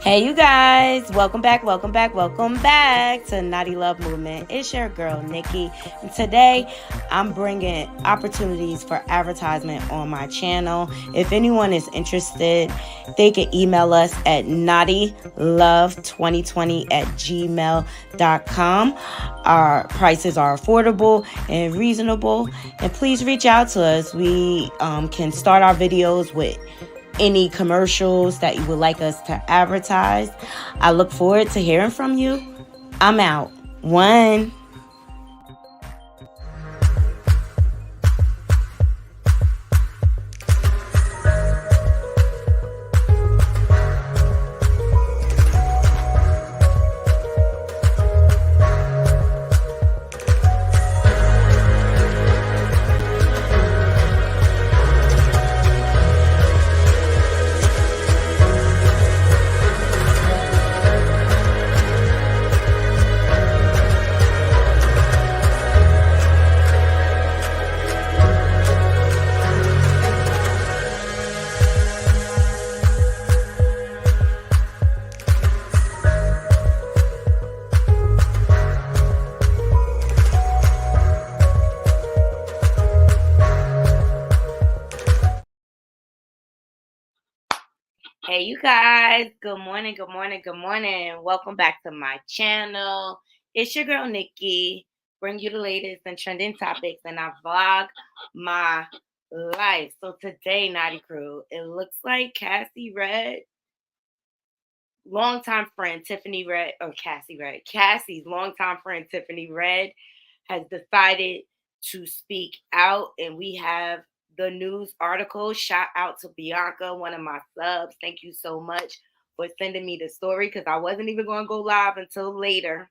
Hey, you guys, welcome back to Naughty Love Movement. It's your girl, Nikki, and today I'm bringing opportunities for advertisement on my channel. If anyone is interested, they can email us at naughtylove2020@gmail.com. Our prices are affordable and reasonable, and please reach out to us. We can start our videos with any commercials that you would like us to advertise. I look forward to hearing from you. I'm out. One. Hey, you guys. Good morning. Welcome back to my channel. It's your girl, Nikki. Bring you the latest and trending topics, and I vlog my life. So today, Naughty Crew, it looks like Cassie's longtime friend, Tiffany Cassie's longtime friend, Tiffany Red, has decided to speak out, and we have the news article. Shout out to Bianca, one of my subs. Thank you so much for sending me the story because I wasn't even going to go live until later.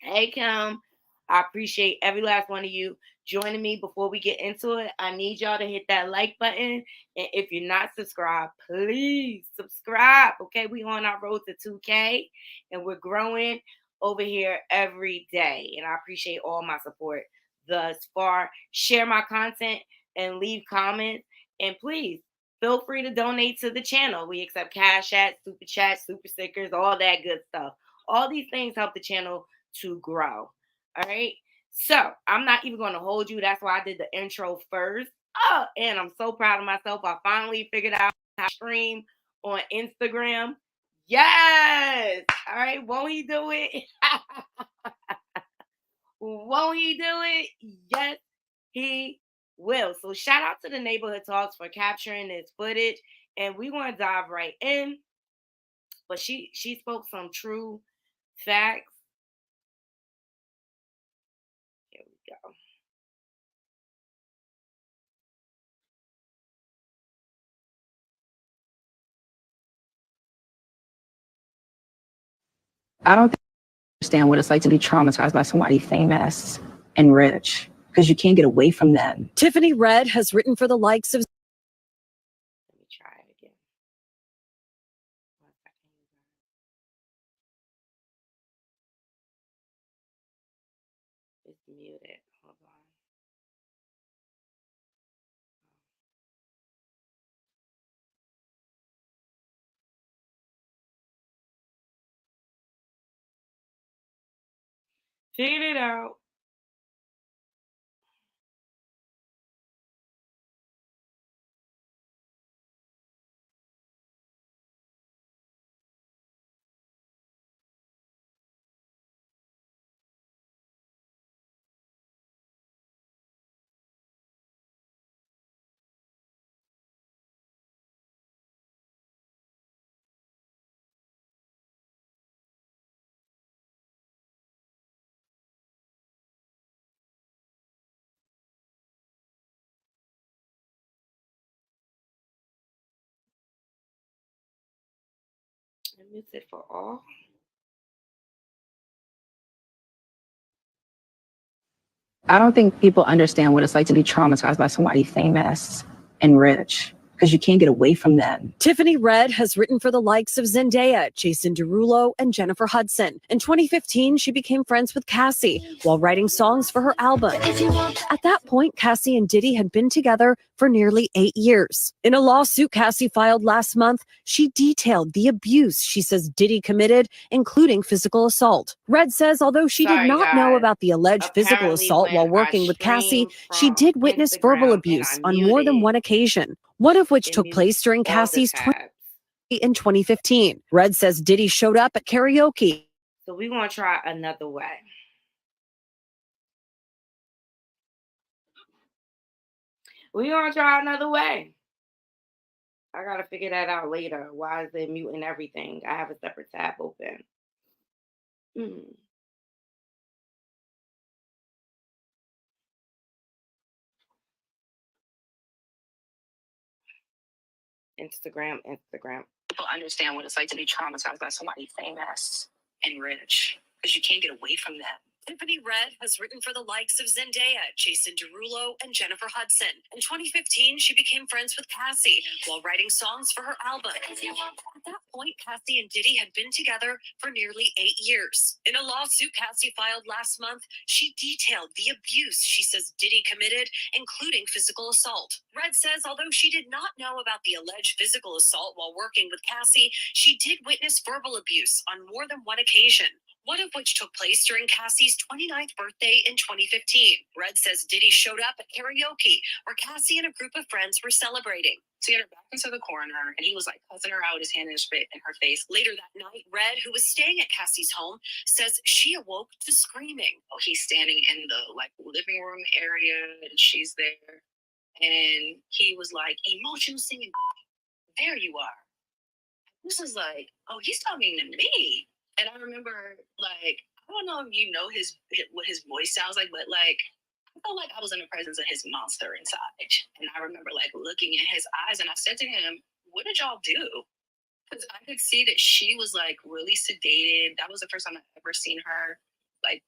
Hey, Kim. I appreciate every last one of you joining me. Before we get into it, I need y'all to hit that like button. And if you're not subscribed, please subscribe. Okay, we on our road to 2K, and we're growing over here every day. And I appreciate all my support thus far. Share my content and leave comments. And please feel free to donate to the channel. We accept cash apps, super chats, super stickers, all that good stuff. All these things help the channel to grow. All right. So I'm not even going to hold you. That's why I did the intro first. Oh, and I'm so proud of myself. I finally figured out how to stream on Instagram. Yes. All right. Won't he do it? Won't he do it? Yes, he will. So shout out to the Neighborhood Talks for capturing this footage. And we want to dive right in. But she spoke some true facts. Here we go. I don't understand what it's like to be traumatized by somebody famous and rich because you can't get away from them. Tiffany Red has written for the likes of... Let me try it again. One second. It's muted. Hold on. Figured it out. I miss it for all. I don't think people understand what it's like to be traumatized by somebody famous and rich because you can't get away from them. Tiffany Red has written for the likes of Zendaya, Jason Derulo, and Jennifer Hudson. In 2015, she became friends with Cassie while writing songs for her album. At that point, Cassie and Diddy had been together for nearly 8 years. In a lawsuit Cassie filed last month, she detailed the abuse she says Diddy committed, including physical assault. Red says although she did Sorry, not know guys. about the alleged physical Apparently, assault when while I working with Cassie, stream she from did witness verbal Instagram and abuse I on more than muted, one occasion, one of which it took mutes place during all the Cassie's tabs. in 2015. Red says Diddy showed up at karaoke. So we're going to try another way. We're going to try another way. I got to figure that out later. Why is it muting everything? I have a separate tab open. Instagram. People understand what it's like to be traumatized by somebody famous and rich because you can't get away from them. Tiffany Red has written for the likes of Zendaya, Jason Derulo, and Jennifer Hudson. In 2015, she became friends with Cassie while writing songs for her album. At that point, Cassie and Diddy had been together for nearly 8 years. In a lawsuit Cassie filed last month, she detailed the abuse she says Diddy committed, including physical assault. Red says although she did not know about the alleged physical assault while working with Cassie, she did witness verbal abuse on more than one occasion, one of which took place during Cassie's 29th birthday in 2015. Red says Diddy showed up at karaoke, where Cassie and a group of friends were celebrating. So he had her back into the corner, and he was like cussing her out, his hand in her face. Later that night, Red, who was staying at Cassie's home, says she awoke to screaming. Oh, he's standing in the like living room area, and she's there, and he was like emotional singing. There you are. This is like, oh, he's talking to me. And I remember, like, I don't know if you know what his voice sounds like, but like, I felt like I was in the presence of his monster inside. And I remember like looking in his eyes, and I said to him, "What did y'all do?" Because I could see that she was like really sedated. That was the first time I've ever seen her like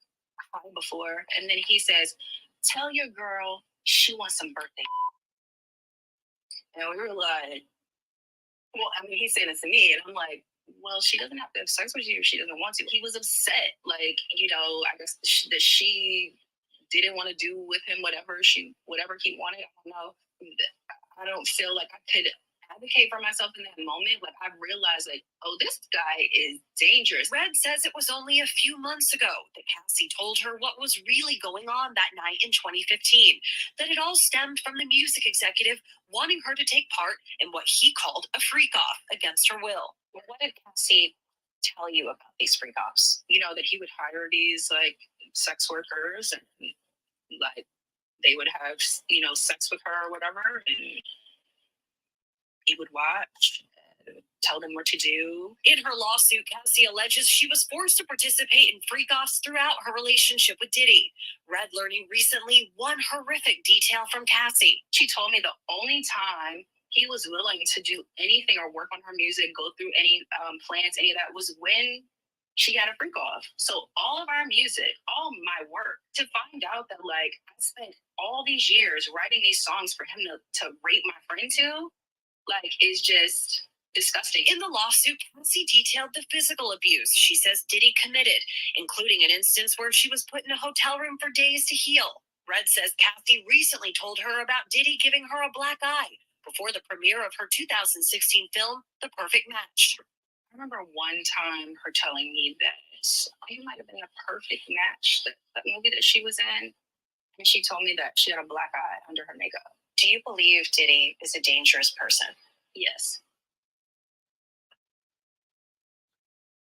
high before. And then he says, "Tell your girl she wants some birthday." And we were like, well, I mean, he's saying it to me, and I'm like, well, she doesn't have to have sex with you if she doesn't want to. He was upset, like, you know, I guess that she didn't want to do with him whatever he wanted. I don't know. I don't feel like I could advocate for myself in that moment. Like, I realized, like, oh, this guy is dangerous. Red says it was only a few months ago that Cassie told her what was really going on that night in 2015, that it all stemmed from the music executive wanting her to take part in what he called a freak-off against her will. What did Cassie tell you about these freak offs? You know, that he would hire these, like, sex workers and, like, they would have, you know, sex with her or whatever, and he would watch, tell them what to do. In her lawsuit, Cassie alleges she was forced to participate in freak-offs throughout her relationship with Diddy. Red learning recently one horrific detail from Cassie. She told me the only time he was willing to do anything or work on her music, go through any plans, any of that, was when she had a freak off. So all of our music, all my work, to find out that like I spent all these years writing these songs for him to rape my friend to, like, is just disgusting. In the lawsuit, Cassie detailed the physical abuse she says Diddy committed, including an instance where she was put in a hotel room for days to heal. Red says Cassie recently told her about Diddy giving her a black eye before the premiere of her 2016 film, The Perfect Match. I remember one time her telling me that you might have been a perfect match. That movie that she was in, and she told me that she had a black eye under her makeup. Do you believe Diddy is a dangerous person? Yes.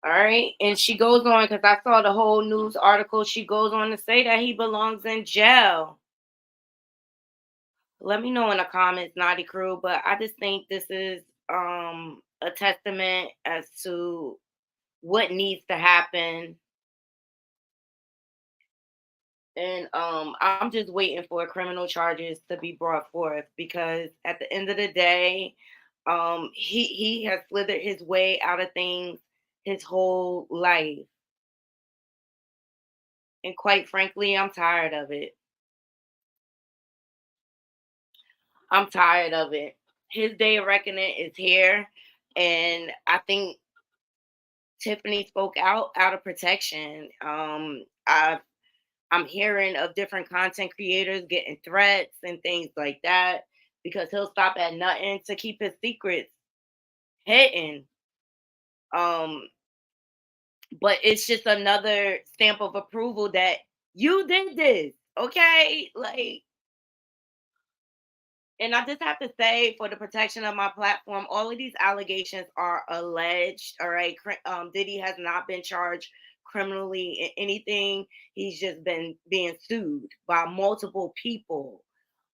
All right. And she goes on, because I saw the whole news article. She goes on to say that he belongs in jail. Let me know in the comments, Naughty Crew. But I just think this is a testament as to what needs to happen. And I'm just waiting for criminal charges to be brought forth, because at the end of the day, he has slithered his way out of things his whole life. And quite frankly, I'm tired of it. I'm tired of it. His day of reckoning is here. And I think Tiffany spoke out of protection. I'm hearing of different content creators getting threats and things like that, because he'll stop at nothing to keep his secrets hidden. Um, but it's just another stamp of approval that you did this, okay? Like, and I just have to say, for the protection of my platform, all of these allegations are alleged. All right, Diddy has not been charged criminally in anything. He's just been being sued by multiple people.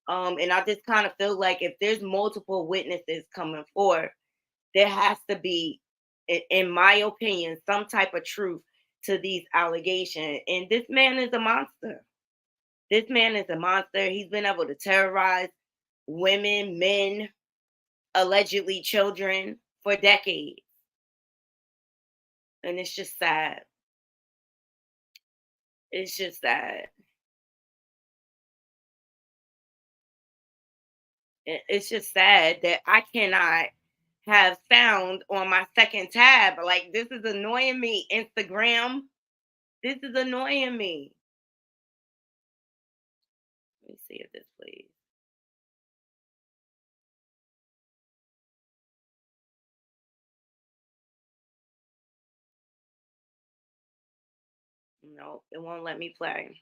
And I just kind of feel like if there's multiple witnesses coming forth, there has to be, in my opinion, some type of truth to these allegations. And this man is a monster. This man is a monster. He's been able to terrorize women, men, allegedly children for decades. And it's just sad. It's just sad. It's just sad that I cannot have sound on my second tab. Like, this is annoying me. Instagram, this is annoying me. Let me see if this plays. No, it won't let me play.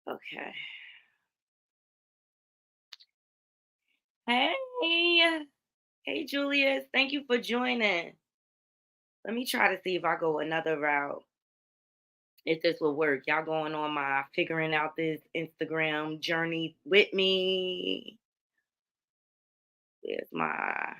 Okay. Hey, hey, Julius. Thank you for joining. Let me try to see if I go another route. If this will work. Y'all going on my figuring out this Instagram journey with me. There's my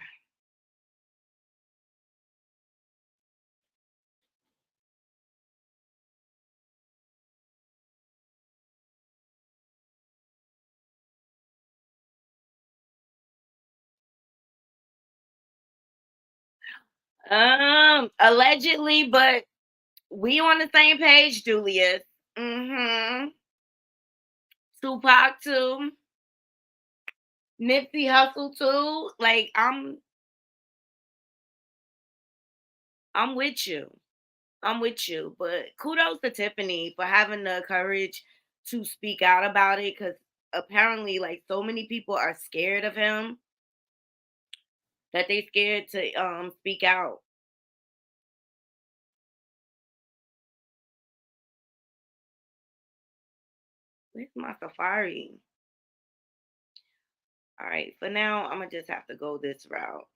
allegedly, but we on the same page, Julius. Mm-hmm. Tupac too. Nipsey Hustle too. Like, I'm with you. I'm with you. But kudos to Tiffany for having the courage to speak out about it, because apparently, like, so many people are scared of him that they scared to speak out. Where's my Safari? All right, for now, I'm gonna just have to go this route.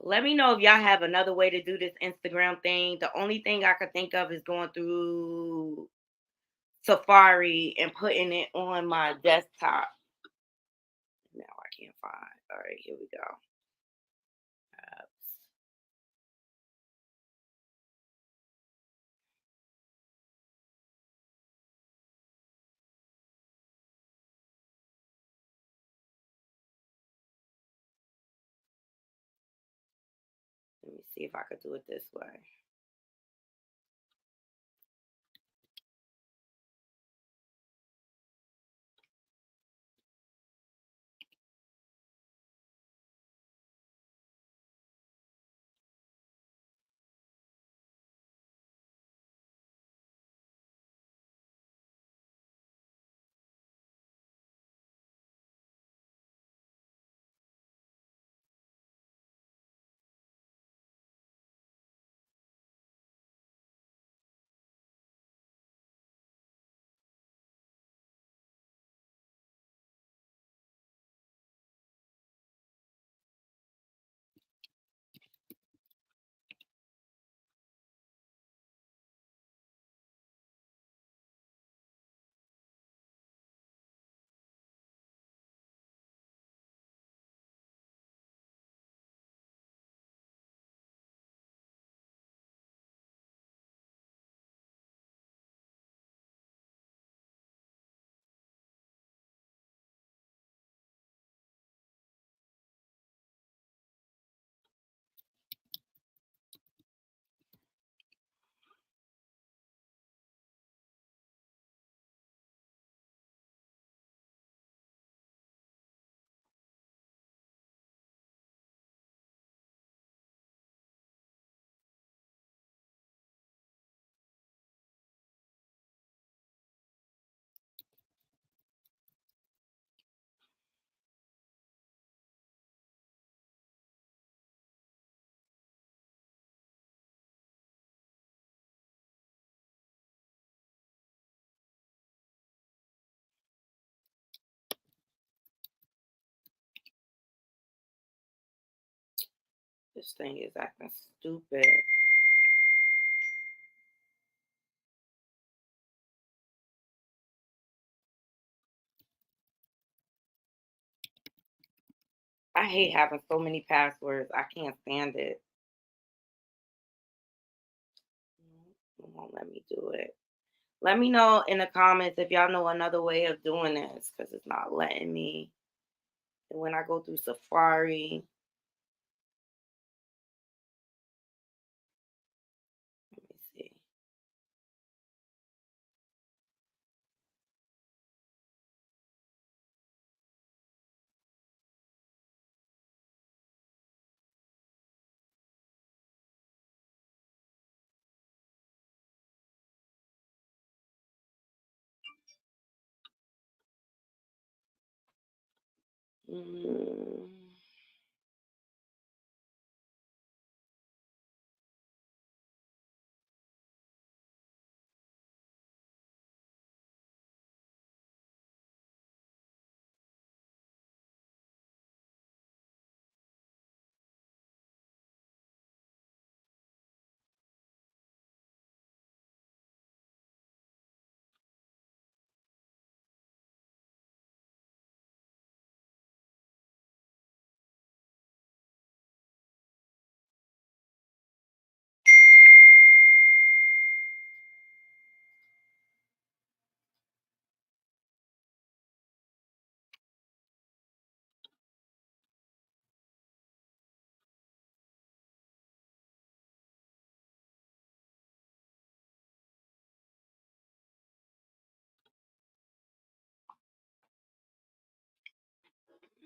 Let me know if y'all have another way to do this Instagram thing. The only thing I could think of is going through Safari and putting it on my desktop. Now I can't find. All right, here we go. Let me see if I could do it this way. This thing is acting stupid. I hate having so many passwords. I can't stand it. It won't let me do it. Let me know in the comments if y'all know another way of doing this because it's not letting me. And when I go through Safari, let me see. Mm.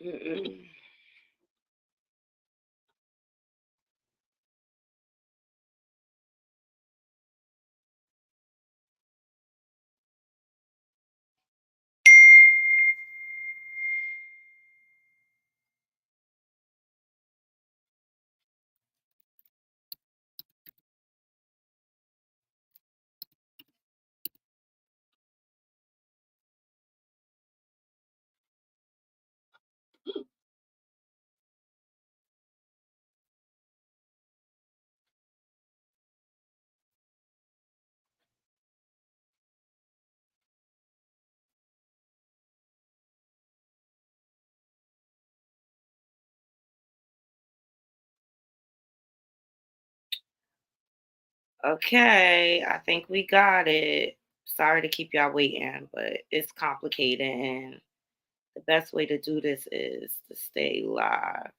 Mm-mm. Okay, I think we got it. Sorry to keep y'all waiting, but it's complicated, and the best way to do this is to stay live.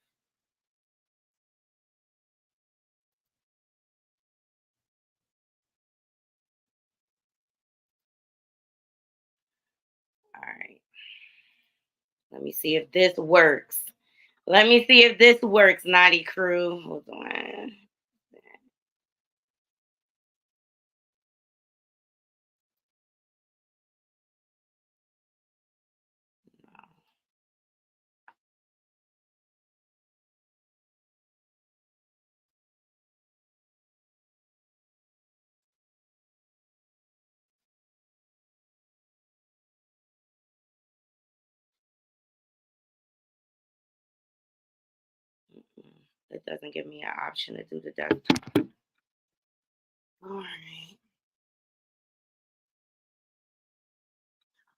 All right. Let me see if this works. Let me see if this works, Naughty Crew. Hold on. It doesn't give me an option to do the desktop. All right.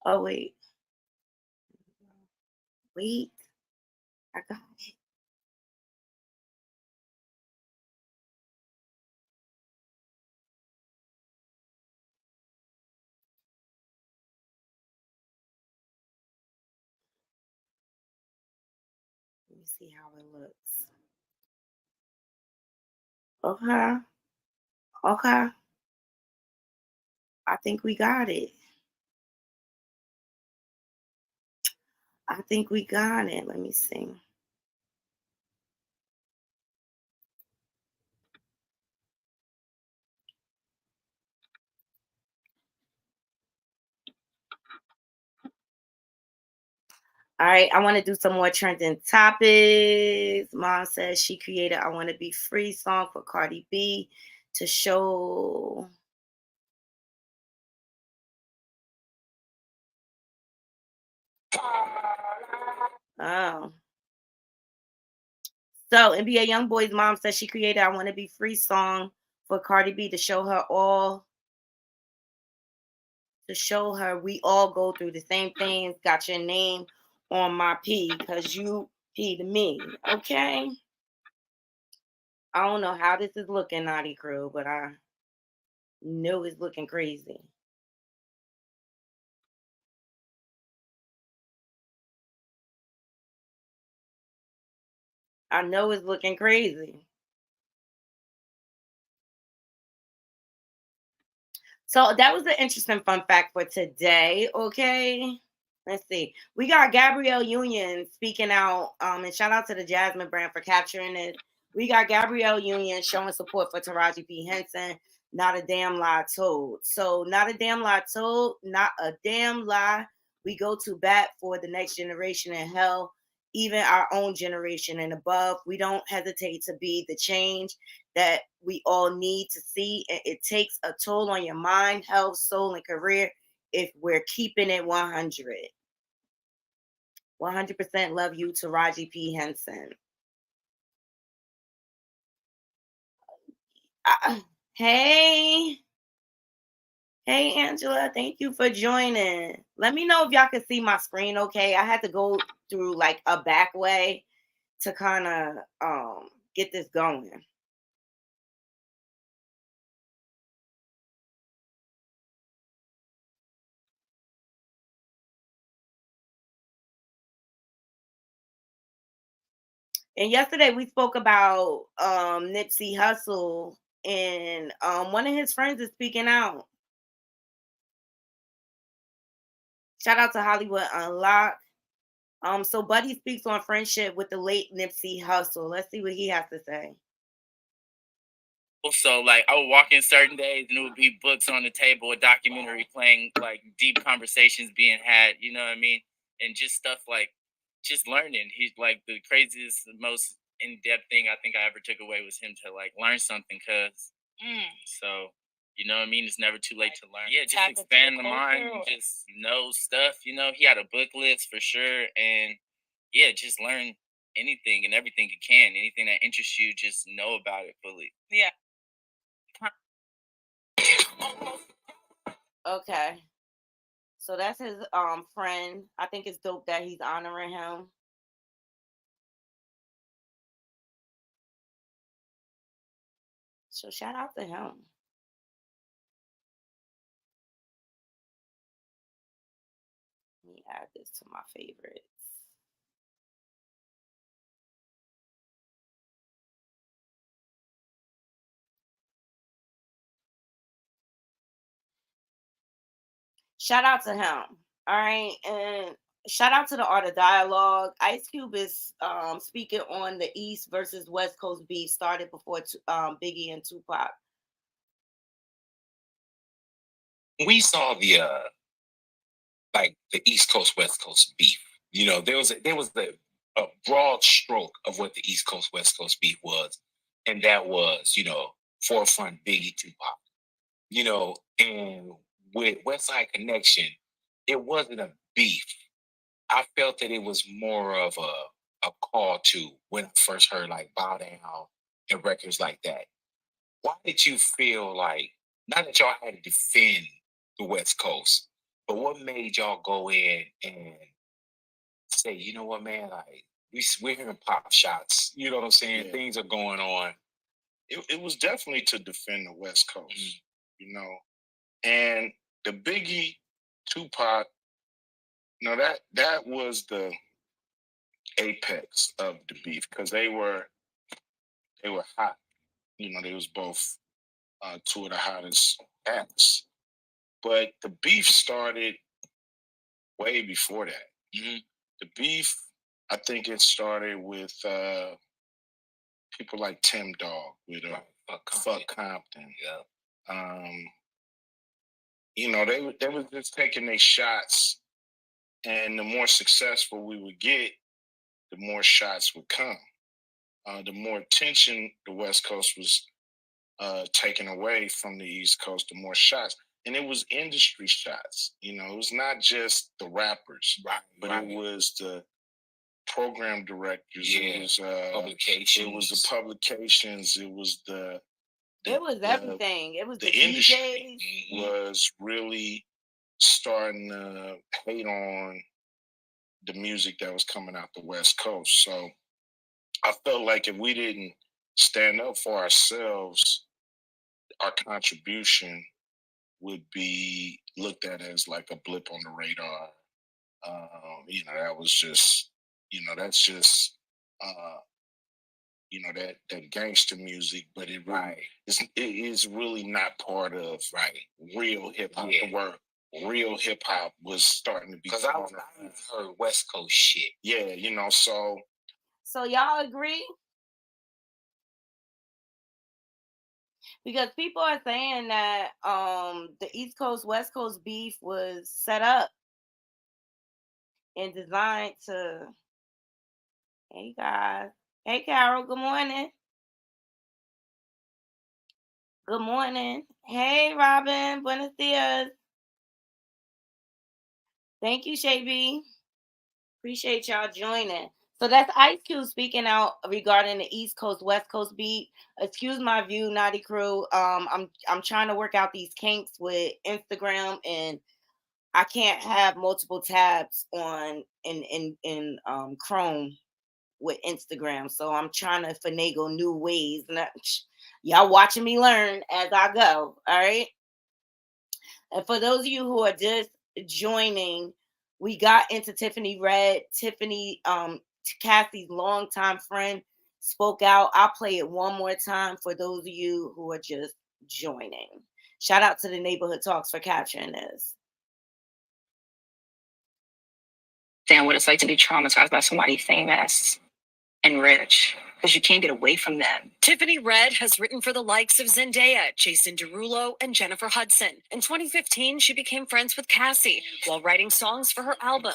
Oh, wait. Wait. I got it. Let me see how it looks. Okay. Okay. I think we got it. I think we got it. Let me see. All right, I want to do some more trending topics. Mom says she created I Want to Be Free song for Cardi B to show. Oh, So NBA YoungBoy's mom says she created "I Want to Be Free" song for Cardi B to show her we all go through the same things. Got your name on my P because you P to me. Okay. I don't know how this is looking, Naughty Crew, but I know it's looking crazy. I know it's looking crazy. So that was an interesting fun fact for today. Okay. Let's see. We got Gabrielle Union speaking out. And shout out to the Jasmine brand for capturing it. We got Gabrielle Union showing support for Taraji P. Henson. Not a damn lie told. So not a damn lie told. Not a damn lie. We go to bat for the next generation and hell, even our own generation and above. We don't hesitate to be the change that we all need to see. And it takes a toll on your mind, health, soul, and career if we're keeping it 100. 100% love you to Raji P. Henson. Hey. Hey, Angela. Thank you for joining. Let me know if y'all can see my screen okay. I had to go through like a back way to kind of get this going. And yesterday we spoke about Nipsey Hussle, and one of his friends is speaking out. Shout out to Hollywood Unlocked. So Buddy speaks on friendship with the late Nipsey Hussle. Let's see what he has to say. So like I would walk in certain days and it would be books on the table, a documentary playing, like deep conversations being had, you know what I mean? And just stuff like just learning. He's like the craziest, most in-depth thing I think I ever took away was him to like learn something cause so you know what I mean? It's never too late to learn. Yeah, just expand the mind and just know stuff, you know. He had a book list for sure and yeah, just learn anything and everything you can. Anything that interests you, just know about it fully. Yeah. Okay. So that's his friend. I think it's dope that he's honoring him. So shout out to him. Let me add this to my favorites. Shout out to him. All right. And shout out to the Art of Dialogue. Ice Cube is speaking on the East versus West Coast beef started before Biggie and Tupac. We saw the like the East Coast West Coast beef. You know, there was a broad stroke of what the East Coast West Coast beef was, and that was, you know, forefront Biggie Tupac. You know, and with West Side Connection, it wasn't a beef. I felt that it was more of a call to when I first heard like Bow Down and records like that. Why did you feel like, not that y'all had to defend the West Coast, but what made y'all go in and say, you know what, man, like we're hearing pop shots. You know what I'm saying? Yeah. Things are going on. It was definitely to defend the West Coast, you know. And the Biggie, Tupac, no, that was the apex of the beef because they were hot. You know, they was both two of the hottest acts. But the beef started way before that. Mm-hmm. The beef, I think it started with people like Tim Dog with Fuck Compton. Yeah. You know, they were just taking their shots, and the more successful we would get, the more shots would come. The more attention the West Coast was taken away from the East Coast, the more shots. And it was industry shots. You know, it was not just the rappers, Right, but right. it was the program directors. Yeah. It was Publications. It was the publications. It was It was the- everything. It was the the industry DJs. was really starting to hate on the music that was coming out the West Coast. So I felt like if we didn't stand up for ourselves, our contribution would be looked at as like a blip on the radar. That was just, that's just, that gangster music, but it really it is really not part of real hip hop. Yeah. The word real hip hop was starting to be Because I heard West Coast shit. Yeah, so So y'all agree? Because people are saying that the East Coast West Coast beef was set up and designed to. Hey guys. Hey Carol, good morning. Good morning. Hey Robin, buenos dias. Thank you, Shay B. Appreciate y'all joining. So that's Ice Cube speaking out regarding the East Coast West Coast beat. Excuse my view, Naughty Crew. I'm trying to work out these kinks with Instagram, and I can't have multiple tabs on in Chrome with Instagram. So I'm trying to finagle new ways. And y'all watching me learn as I go. All right. And for those of you who are just joining, we got into Tiffany Red. Tiffany, Cassie's longtime friend, spoke out. I'll play it one more time for those of you who are just joining. Shout out to the Neighborhood Talks for capturing this. Understand what it's like to be traumatized by somebody famous and rich, because you can't get away from them. Tiffany Red has written for the likes of Zendaya, Jason Derulo, and Jennifer Hudson. In 2015, she became friends with Cassie while writing songs for her album.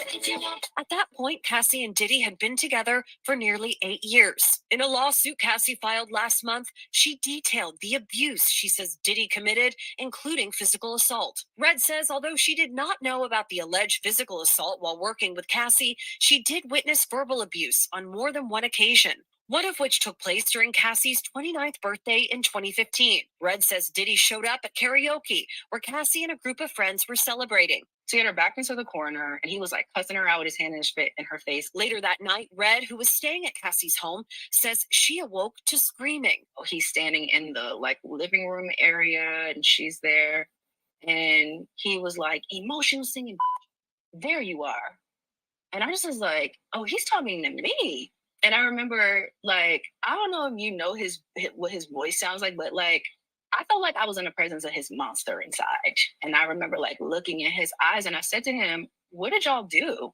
At that point, Cassie and Diddy had been together for nearly 8 years. In a lawsuit Cassie filed last month, she detailed the abuse she says Diddy committed, including physical assault. Red says although she did not know about the alleged physical assault while working with Cassie, she did witness verbal abuse on more than one occasion, one of which took place during Cassie's 29th birthday in 2015. Red says Diddy showed up at karaoke, where Cassie and a group of friends were celebrating. So he had her back into the corner, and he was like cussing her out with his hand in her face. Later that night, Red, who was staying at Cassie's home, says she awoke to screaming. He's standing in the living room area, and she's there, and he was like, emotional singing, there you are. And I just was like, oh, he's talking to me. And I remember, I don't know if you know what his voice sounds like, but I felt like I was in the presence of his monster inside. And I remember looking in his eyes, and I said to him, what did y'all do?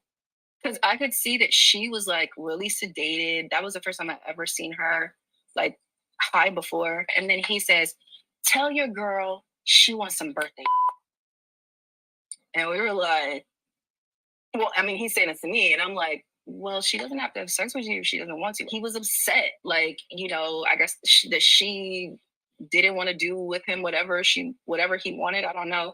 Because I could see that she was really sedated. That was the first time I ever seen her high before. And then he says, tell your girl she wants some birthday. And we were like, well, I mean, he's saying it to me, and I'm like, well, she doesn't have to have sex with you if she doesn't want to. He was upset. I guess that she didn't want to do with him whatever he wanted. I don't know.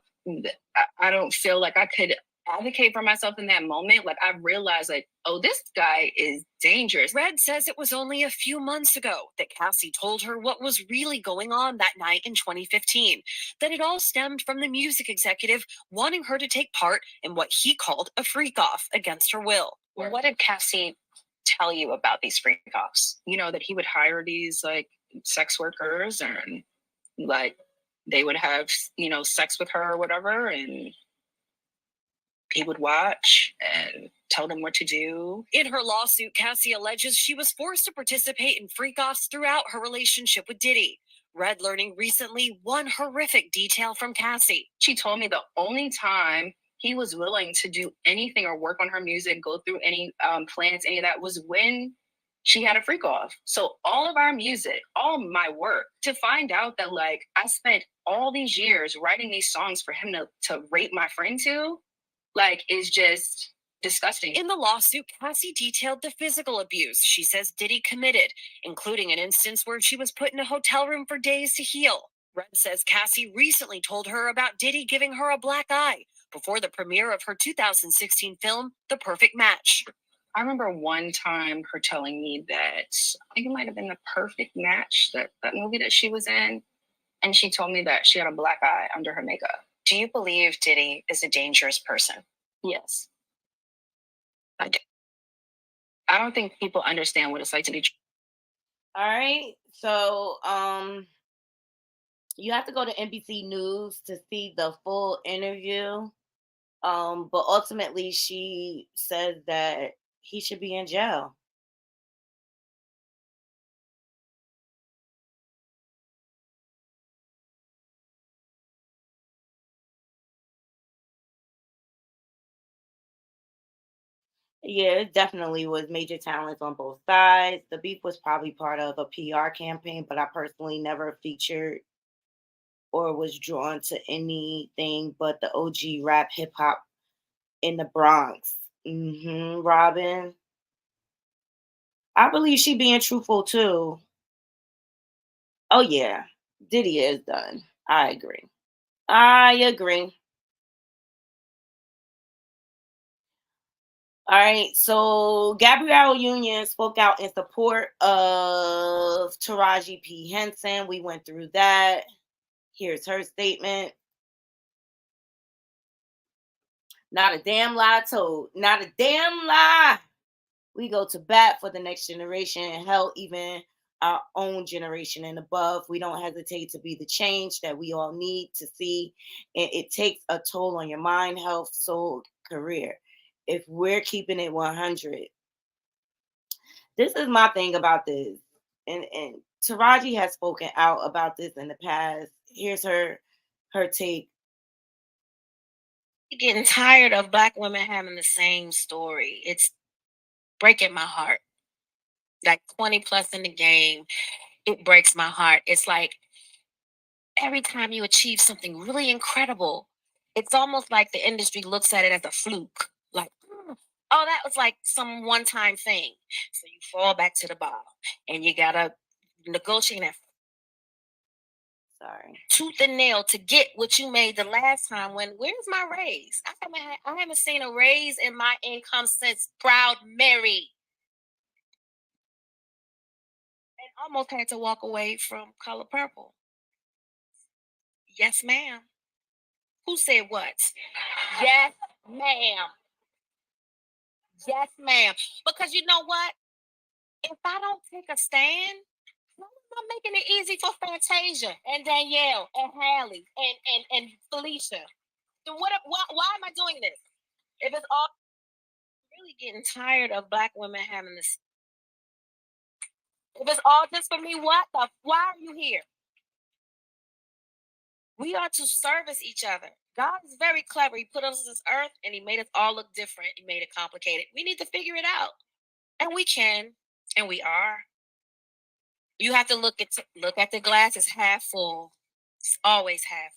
I don't feel like I could advocate for myself in that moment. I realized oh, this guy is dangerous. Red says it was only a few months ago that Cassie told her what was really going on that night in 2015, that it all stemmed from the music executive wanting her to take part in what he called a freak-off against her will. What did Cassie tell you about these freak-offs? That he would hire these sex workers, and they would have sex with her or whatever, and he would watch and tell them what to do. In her lawsuit, Cassie alleges she was forced to participate in freak-offs throughout her relationship with Diddy. Red learning recently one horrific detail from Cassie. She told me the only time he was willing to do anything or work on her music, go through any plans, any of that, was when she had a freak off. So all of our music, all my work, to find out that I spent all these years writing these songs for him to rape my friend to, is just disgusting. In the lawsuit, Cassie detailed the physical abuse she says Diddy committed, including an instance where she was put in a hotel room for days to heal. Red says Cassie recently told her about Diddy giving her a black eye before the premiere of her 2016 film, The Perfect Match. I remember one time her telling me that I think it might have been The Perfect Match, that movie that she was in. And she told me that she had a black eye under her makeup. Do you believe Diddy is a dangerous person? Yes. I do. I don't think people understand what it's like to be. All right. So, you have to go to NBC News to see the full interview. But ultimately, she says that he should be in jail. Yeah, it definitely was major talents on both sides. The beef was probably part of a PR campaign, but I personally never featured or was drawn to anything but the OG rap hip hop in the Bronx. Robin. I believe she being truthful too. Oh yeah, Diddy is done. I agree. I agree. All right, so Gabrielle Union spoke out in support of Taraji P. Henson. We went through that. Here's her statement. Not a damn lie told. Not a damn lie. We go to bat for the next generation and hell, even our own generation and above. We don't hesitate to be the change that we all need to see. And it takes a toll on your mind, health, soul, career. If we're keeping it 100, this is my thing about this. And Taraji has spoken out about this in the past. Here's her take. Getting tired of Black women having the same story. It's breaking my heart. Like 20 plus in the game, it breaks my heart. It's like every time you achieve something really incredible, it's almost like the industry looks at it as a fluke. Like, oh, that was like some one time thing. So you fall back to the bottom and you got to negotiate that Sorry. tooth and nail to get what you made the last time. When where's my raise? I haven't seen a raise in my income since Proud Mary, and almost had to walk away from Color Purple. Yes, ma'am. Who said what? Yes, ma'am. Yes, ma'am. Because you know what? If I don't take a stand, I'm making it easy for Fantasia and Danielle and Hallie and Felicia. So why am I doing this? If it's all really getting tired of Black women having this, if it's all just for me, why are you here? We are to service each other. God is very clever. He put us on this earth and he made us all look different. He made it complicated. We need to figure it out. And we can, and we are. You have to look at the glass as half full. It's always half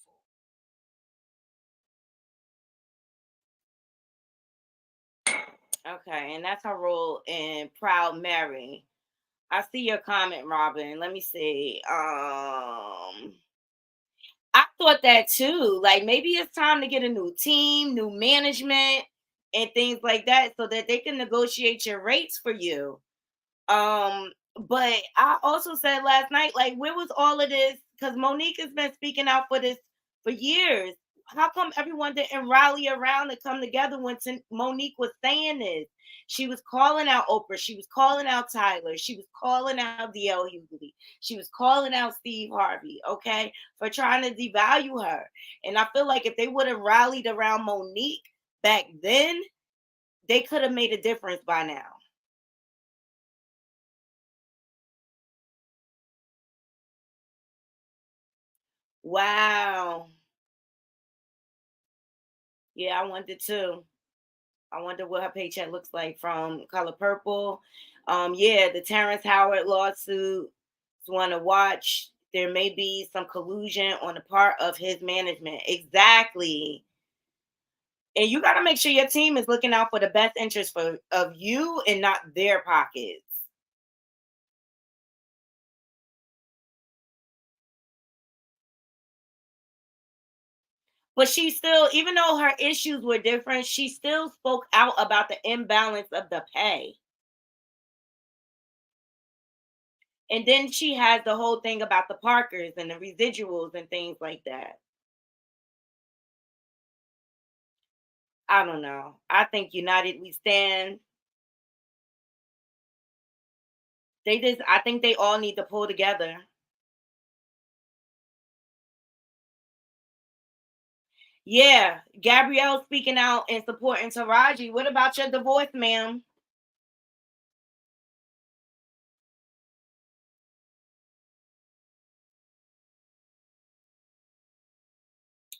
Okay, and that's her role in Proud Mary. I see your comment, Robin. Let me see. I thought that too. Like maybe it's time to get a new team, new management, and things like that, so that they can negotiate your rates for you. But I also said last night, like, where was all of this? Because Monique has been speaking out for this for years. How come everyone didn't rally around and come together when Monique was saying this? She was calling out Oprah. She was calling out Tyler. She was calling out DL Hughley. She was calling out Steve Harvey, okay, for trying to devalue her. And I feel like if they would have rallied around Monique back then, they could have made a difference by now. Wow. Yeah, I wonder too. I wonder what her paycheck looks like from Color Purple. Yeah, the Terrence Howard lawsuit is one to watch. There may be some collusion on the part of his management. Exactly. And you got to make sure your team is looking out for the best interest of you and not their pockets. But she still, even though her issues were different, she still spoke out about the imbalance of the pay. And then she has the whole thing about the Parkers and the residuals and things like that. I don't know. I think United We Stand. I think they all need to pull together. Yeah, Gabrielle speaking out and supporting Taraji. What about your divorce, ma'am?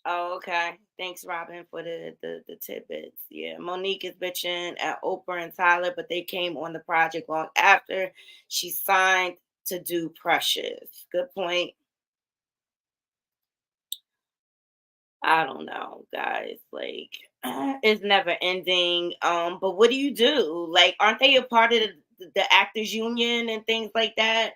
Oh, okay. Thanks, Robin, for the tidbits. Yeah, Monique is bitching at Oprah and Tyler, but they came on the project long after she signed to do Precious. Good point. I don't know, guys. Like, it's never ending. But what do you do? Like, aren't they a part of the actors union and things like that?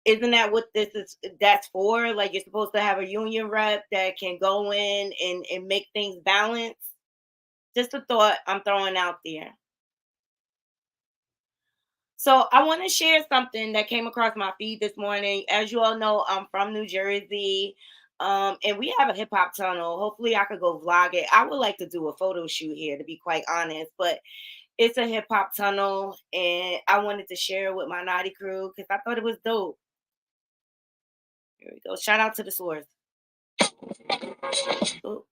Isn't that what this is? That's for? Like, you're supposed to have a union rep that can go in and make things balance. Just a thought I'm throwing out there. So I want to share something that came across my feed this morning. As you all know, I'm from New Jersey. And we have a hip hop tunnel. Hopefully I could go vlog it. I would like to do a photo shoot here, to be quite honest, but it's a hip hop tunnel and I wanted to share it with my naughty crew because I thought it was dope. Here we go. Shout out to the source. Oh,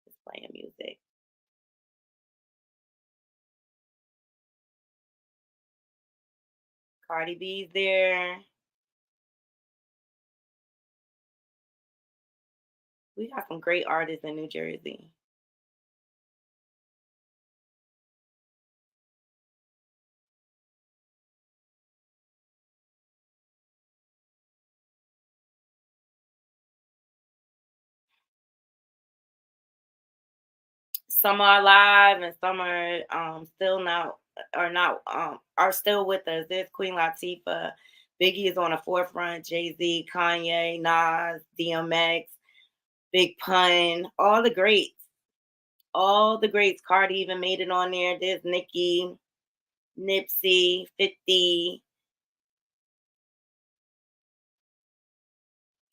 it's playing music. Cardi B's there. We got some great artists in New Jersey. Some are alive and some are still not are still with us. There's Queen Latifah. Biggie is on the forefront. Jay-Z, Kanye, Nas, DMX, Big Pun, all the greats. All the greats. Cardi even made it on there. There's Nicki, Nipsey, 50.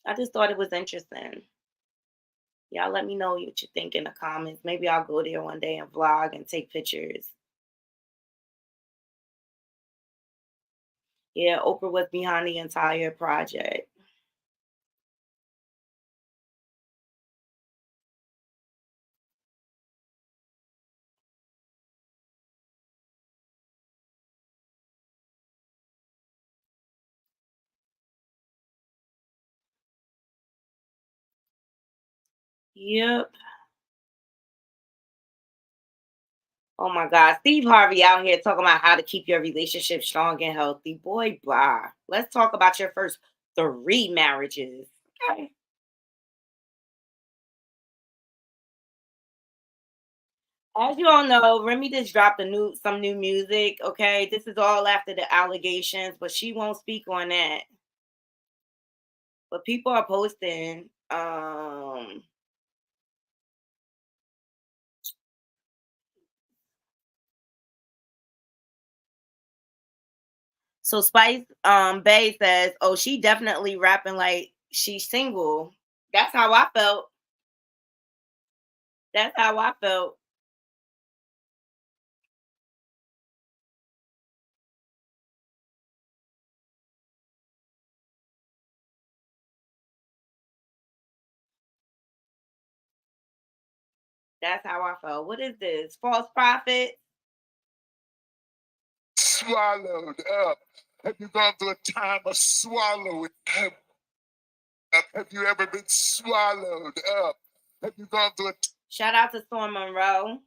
I just thought it was interesting. Y'all let me know what you think in the comments. Maybe I'll go there one day and vlog and take pictures. Yeah, Oprah was behind the entire project. Yep. Oh my God. Steve Harvey out here talking about how to keep your relationship strong and healthy. Boy, blah. Let's talk about your first 3 marriages. Okay. As you all know, Remy just dropped some new music. Okay. This is all after the allegations, but she won't speak on that. But people are posting. So Spice Bay says, "Oh, she definitely rapping like she's single." That's how I felt. That's how I felt. That's how I felt. What is this? False prophet? Swallowed up. Have you gone through a time of swallowing up? Have you ever been swallowed up? Have you gone through a Shout out to Storm Monroe.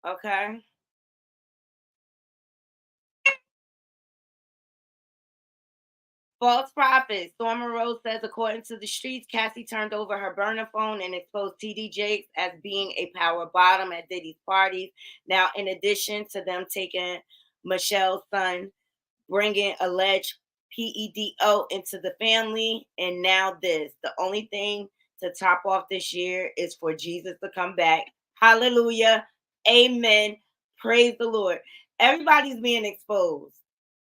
Okay. False prophet. Storm Monroe says, according to the streets, Cassie turned over her burner phone and exposed TD Jakes as being a power bottom at Diddy's parties. Now, in addition to them taking Michelle's son, bringing alleged PEDO into the family. And now this. The only thing to top off this year is for Jesus to come back. Hallelujah. Amen. Praise the Lord. Everybody's being exposed.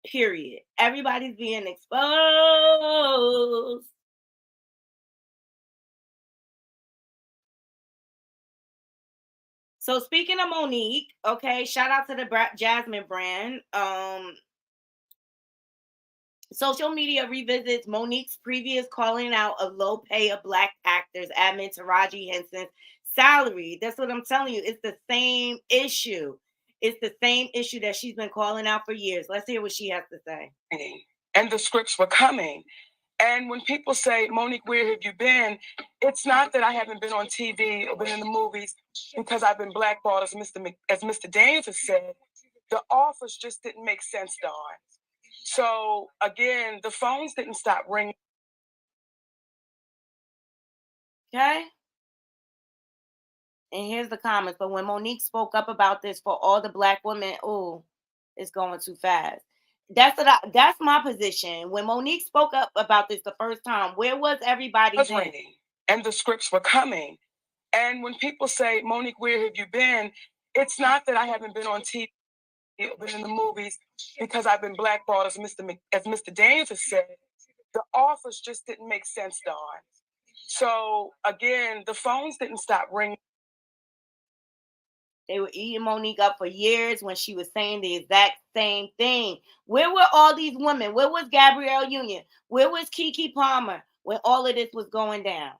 Period. Everybody's being exposed. So speaking of Monique, okay, shout out to the Jasmine brand. Social media revisits Monique's previous calling out of low pay of black actors admin Taraji Henson's salary. That's what I'm telling you. It's the same issue. It's the same issue that she's been calling out for years. Let's hear what she has to say. And the scripts were coming. And when people say, Monique, where have you been? It's not that I haven't been on TV or been in the movies because I've been blackballed, as Mr. Daniels has said. The offers just didn't make sense, Dawn. So again, the phones didn't stop ringing. Okay. And here's the comments. But when Monique spoke up about this for all the black women, oh, it's going too fast. That's my position. When Monique spoke up about this the first time, where was everybody then? Ringing, and the scripts were coming. And when people say, Monique, where have you been? It's not that I haven't been on TV or been in the movies because I've been blackballed, as Mr. Daniels has said. The offers just didn't make sense, Dawn. So again, the phones didn't stop ringing. They were eating Monique up for years when she was saying the exact same thing. Where were all these women? Where was Gabrielle Union? Where was Keke Palmer when all of this was going down?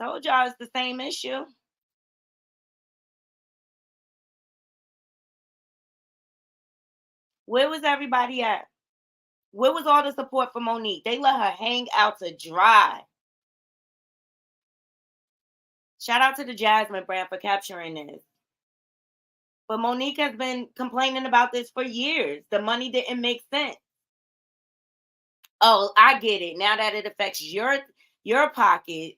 Told y'all it's the same issue. Where was everybody at? Where was all the support for Monique? They let her hang out to dry. Shout out to the Jasmine brand for capturing this. But Monique has been complaining about this for years. The money didn't make sense. Oh, I get it. Now that it affects your pockets,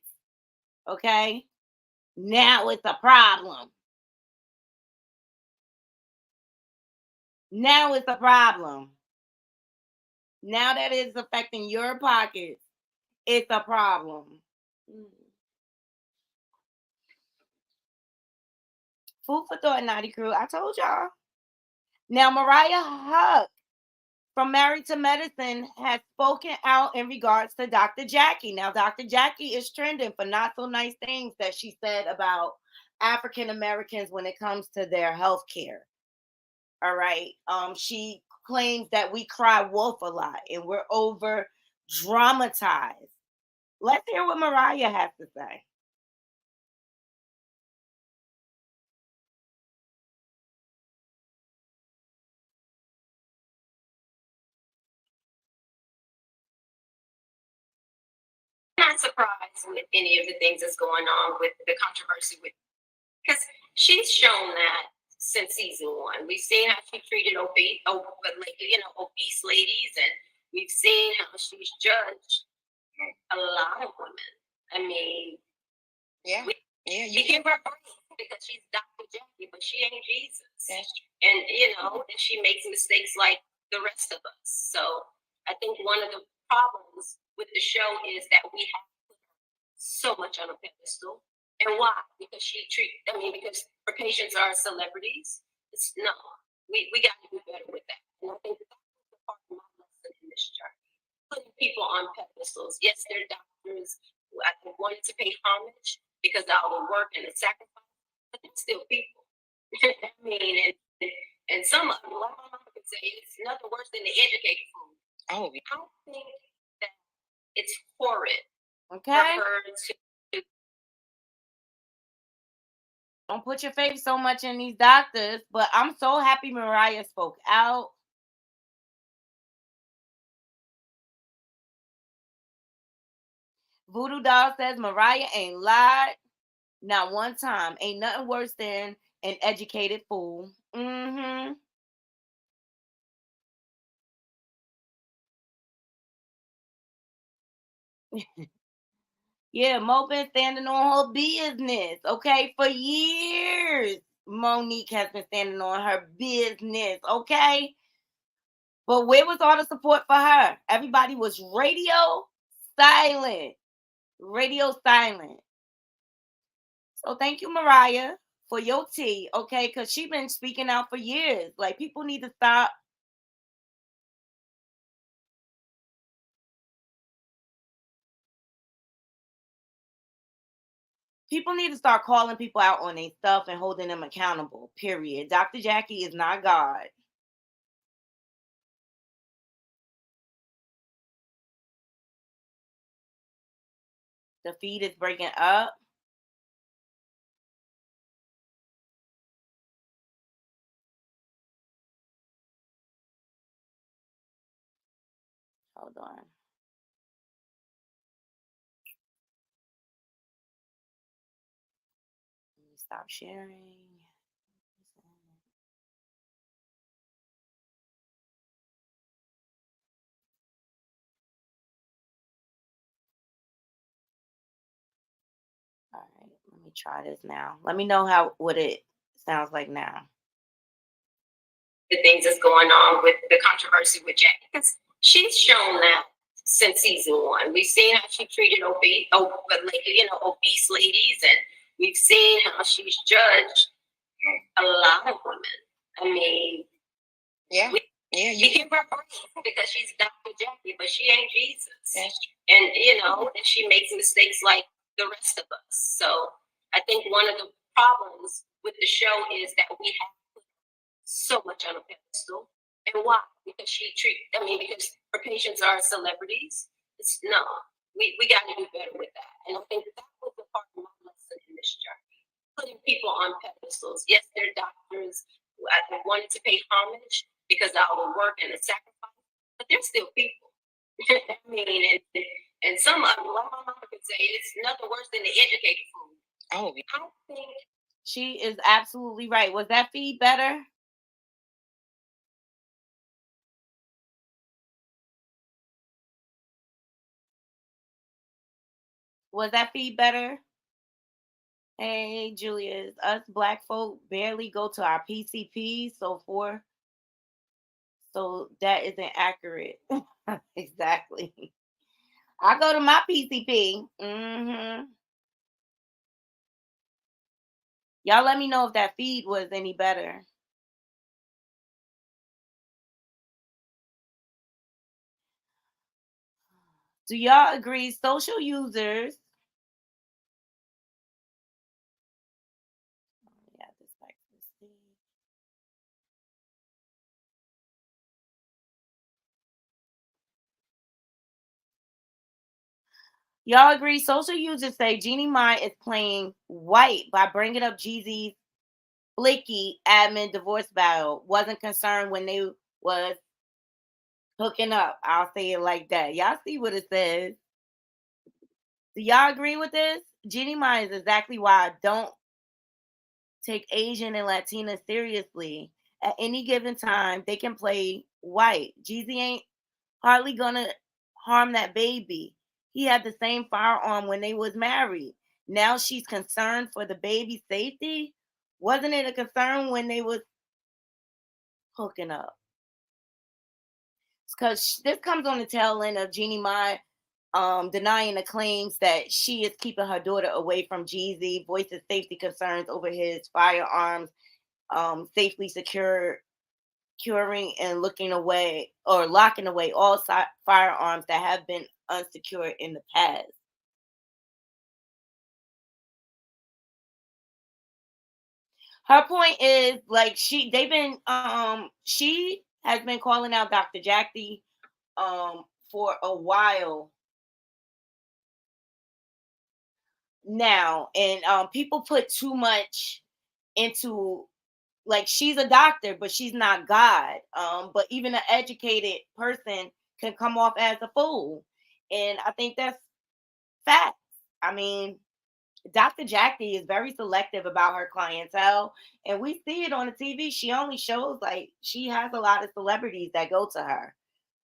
okay? Now it's a problem. Now it's a problem. Now that it's affecting your pockets, it's a problem. Food for thought, Naughty Crew. I told y'all. Now, Mariah Huck from Married to Medicine has spoken out in regards to Dr. Jackie. Now, Dr. Jackie is trending for not so nice things that she said about African Americans when it comes to their health care. All right. She claims that we cry wolf a lot and we're over dramatized. Let's hear what Mariah has to say. Not surprised with any of the things that's going on with the controversy with, because she's shown that since season one. We've seen how she treated obese ladies, and we've seen how she's judged a lot of women. I mean, you give her praise because she's Dr. Jackie, but she ain't Jesus. And she makes mistakes like the rest of us. So I think one of the problems with the show is that we have so much on a pedestal. And why? Because because her patients are celebrities. We got to do better with that. And I think that's the part of my lesson in this journey. Putting people on pedestals. Yes, they're doctors. I wanted to pay homage because of all the work and the sacrifice, but they're still people. I mean, and some of them, like my mom could say, it's nothing worse than the educated food. Oh, I don't think that it's horrid for her to. Don't put your faith so much in these doctors, but I'm so happy Mariah spoke out. Voodoo Doll says Mariah ain't lied not one time. Ain't nothing worse than an educated fool. Mm-hmm. Yeah, Mo been standing on her business, okay, for years. Monique has been standing on her business, okay? But where was all the support for her? Everybody was radio silent. Radio silent. So thank you, Mariah, for your tea, okay? Because she's been speaking out for years. Like, people need to stop. People need to start calling people out on their stuff and holding them accountable, period. Dr. Jackie is not God. The feed is breaking up. Hold on. Let me stop sharing. All right, let me try this now. Let me know what it sounds like now. The things that's going on with the controversy with Jackie, because she's shown that since season one. We've seen how she treated obese ladies, and we've seen how she's judged a lot of women. I mean, Yeah. you give her praise because she's Dr. Jackie, but she ain't Jesus. Yes. And and she makes mistakes like the rest of us. So I think one of the problems with the show is that we have so much on a pedestal. And why? Because because her patients are celebrities. We got to do better with that. And I think that was the part of my lesson in this journey. Putting people on pedestals. Yes, they're doctors. I wanted to pay homage because of all the work and the sacrifice, but they're still people. I mean, and some of them, like my mama could say, it's nothing worse than the educated fool. Oh, I think She is absolutely right. Was that feed better? Was that feed better? Hey, Julius, us black folk barely go to our PCP, so that isn't accurate. Exactly. I go to my PCP. Y'all let me know if that feed was any better. Do y'all agree social users? Yeah, this back to the stage. Y'all agree social users say Jeannie Mai is playing white by bringing up Jeezy's Blicky admin divorce battle. Wasn't concerned when they was hooking up. I'll say it like that. Y'all see what it says. Do y'all agree with this? Jeannie Mai is exactly why I don't take Asian and Latina seriously. At any given time, they can play white. Jeezy ain't hardly gonna harm that baby. He had the same firearm when they was married. Now she's concerned for the baby's safety. Wasn't it a concern when they was hooking up? Because this comes on the tail end of Jeannie Mai denying the claims that she is keeping her daughter away from Jeezy, voices safety concerns over his firearms, safely securing and looking away or locking away all firearms that have been unsecured in the past. Her point is like she has been calling out Dr. Jackie for a while now, and people put too much into, like, she's a doctor but she's not God, but even an educated person can come off as a fool, and I think that's facts. I mean, Dr. Jackie is very selective about her clientele, and we see it on the TV. She only shows, like, she has a lot of celebrities that go to her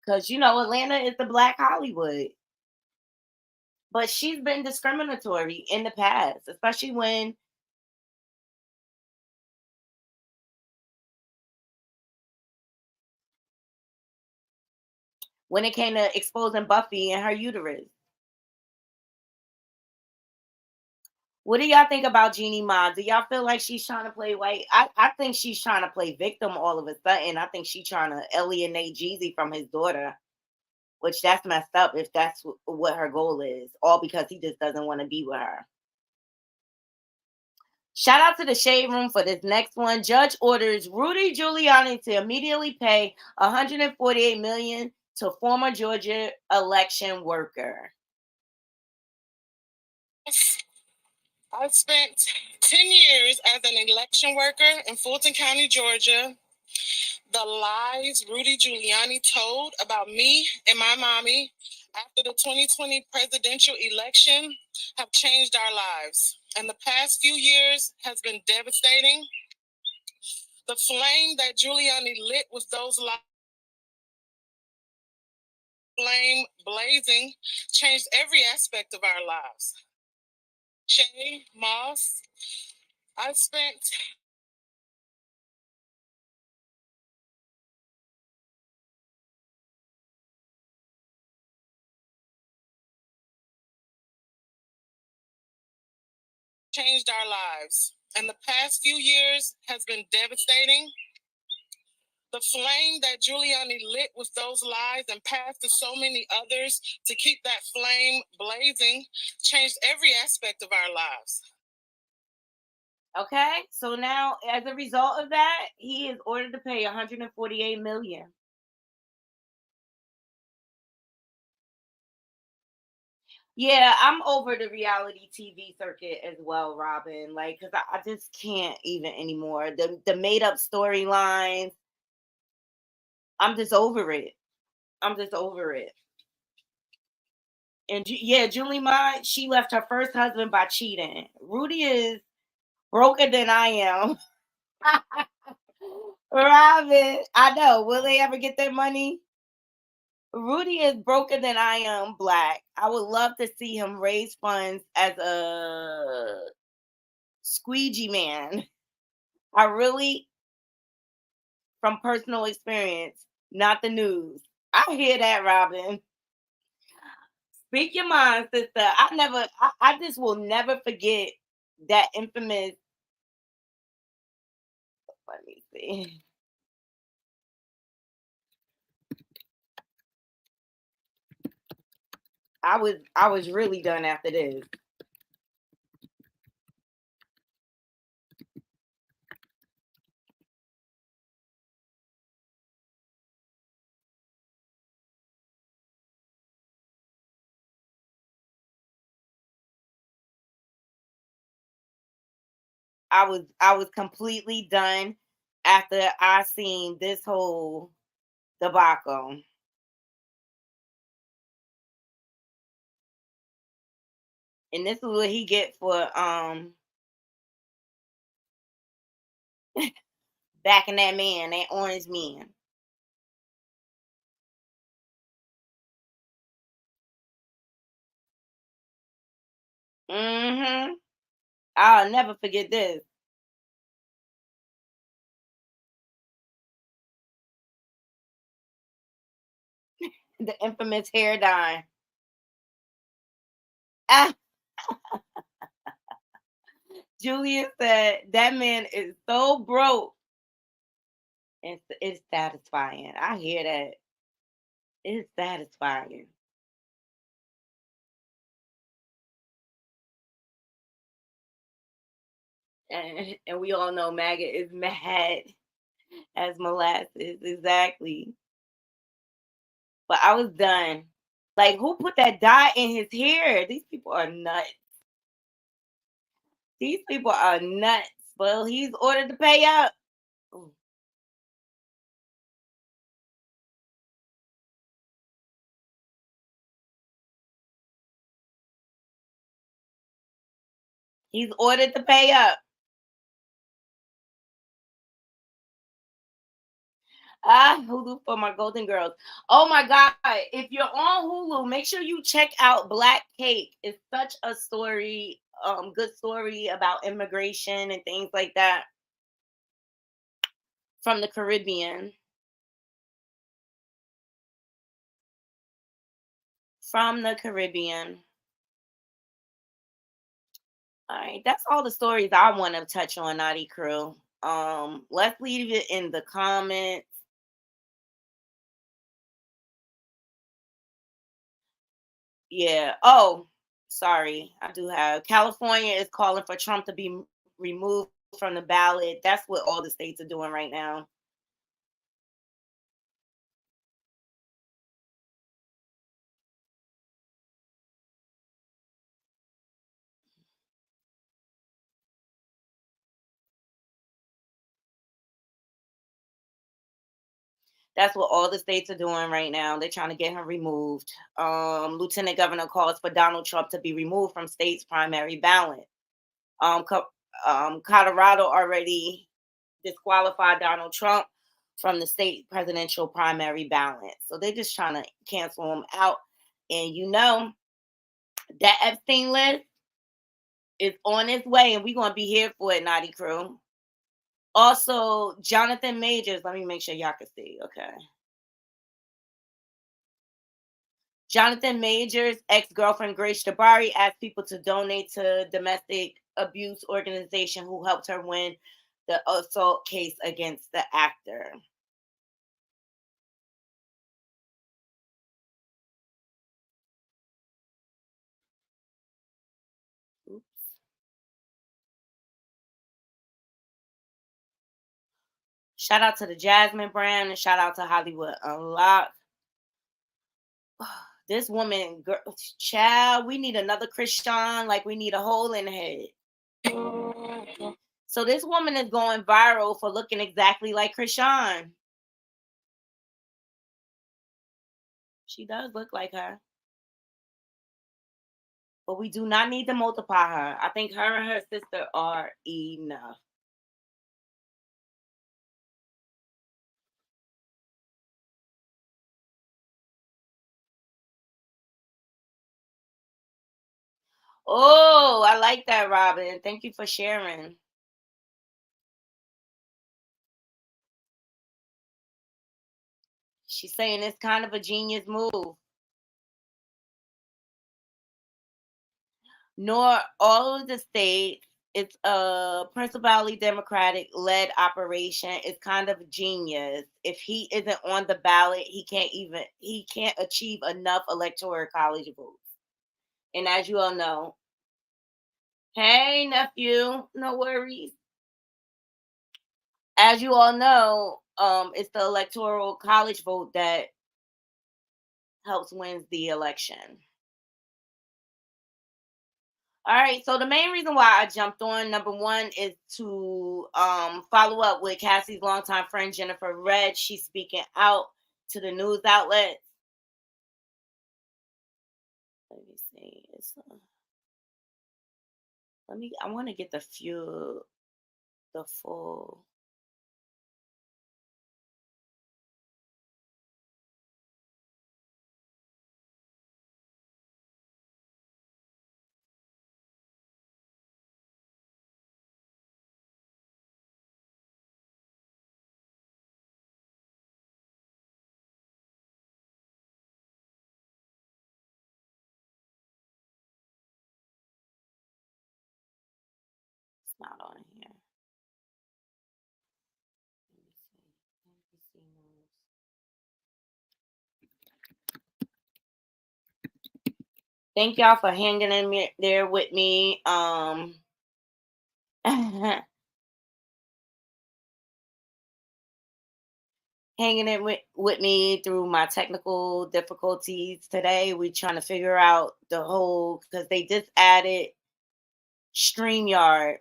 because Atlanta is the Black Hollywood. But she's been discriminatory in the past, especially when when it came to exposing Buffy and her uterus. What do y'all think about Jeannie Ma? Do y'all feel like she's trying to play white? I think she's trying to play victim all of a sudden. I think she's trying to alienate Jeezy from his daughter, which that's messed up if that's what her goal is, all because he just doesn't want to be with her. Shout out to the Shade Room for this next one. Judge orders Rudy Giuliani to immediately pay $148 million to former Georgia election worker. I spent 10 years as an election worker in Fulton County, Georgia. The lies Rudy Giuliani told about me and my mommy after the 2020 presidential election have changed our lives. And the past few years has been devastating. The flame that Giuliani lit with those lies, flame blazing, changed every aspect of our lives. Shay Moss, I spent changed our lives. And the past few years has been devastating. The flame that Giuliani lit with those lies and passed to so many others to keep that flame blazing changed every aspect of our lives. Okay, so now as a result of that, he is ordered to pay $148 million. Yeah, I'm over the reality TV circuit as well, Robin. Like, cause I just can't even anymore. The made up storylines. I'm just over it. I'm just over it. And yeah, Julie Ma, she left her first husband by cheating. Rudy is broker than I am. Robin, I know. Will they ever get their money? Rudy is broker than I am, black. I would love to see him raise funds as a squeegee man. I really, from personal experience, not the news. I hear that, Robin. Speak your mind, sister. I just will never forget that infamous. Let me see. I was really done after this. I was completely done after I seen this whole debacle. And this is what he get for backing that man, that orange man. Mm-hmm. I'll never forget this. The infamous hair dye. Ah, Julia said that man is so broke. It's satisfying. I hear that. It's satisfying. And we all know MAGA is mad as molasses. Exactly. But I was done. Like, who put that dye in his hair? These people are nuts. These people are nuts. Well, he's ordered to pay up. Ooh. He's ordered to pay up. Hulu for my Golden Girls. Oh my God. If you're on Hulu, make sure you check out Black Cake. It's such a story, good story about immigration and things like that from the Caribbean. from the Caribbean. All right, that's all the stories I want to touch on, Naughty Crew. Let's leave it in the comments. Yeah. Oh, sorry. I do have California is calling for Trump to be removed from the ballot. That's what all the states are doing right now. That's what all the states are doing right now. They're trying to get him removed. Lieutenant Governor calls for Donald Trump to be removed from state's primary ballot. Um, Colorado already disqualified Donald Trump from the state presidential primary ballot. So they're just trying to cancel him out. And that Epstein list is on its way, and we're going to be here for it, Naughty Crew. Also, Jonathan Majors, let me make sure y'all can see. Okay. Jonathan Majors' ex-girlfriend Grace Jabari asked people to donate to domestic abuse organization who helped her win the assault case against the actor. Oops. Shout out to the Jasmine brand and shout out to Hollywood Unlocked. This woman, girl, child, we need another Christian, like we need a hole in the head. So this woman is going viral for looking exactly like Christian. She does look like her. But we do not need to multiply her. I think her and her sister are enough. Oh, I like that, Robin. Thank you for sharing. She's saying it's kind of a genius move. Nor all of the states, it's a principally Democratic led operation. It's kind of genius. If he isn't on the ballot, he can't achieve enough electoral college votes. And as you all know, hey nephew, no worries. As you all know, it's the electoral college vote that helps wins the election. All right, so the main reason why I jumped on number one is to follow up with Cassie's longtime friend Jennifer Red. She's speaking out to the news outlets. Let me see. I want to get the full. It's not on here. Let me see. Thank y'all for hanging in there with me. Hanging in with me through my technical difficulties today. We're trying to figure out the whole because they just added StreamYard.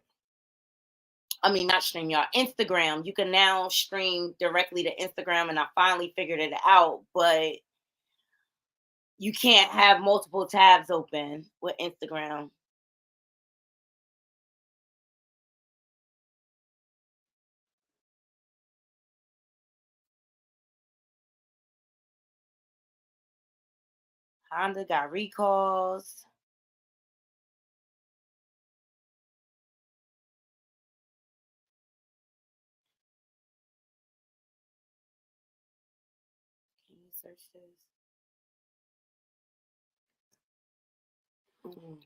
I mean, not StreamYard, Instagram. You can now stream directly to Instagram, and I finally figured it out. But you can't have multiple tabs open with Instagram. Honda got recalls. Can you search this? Mm.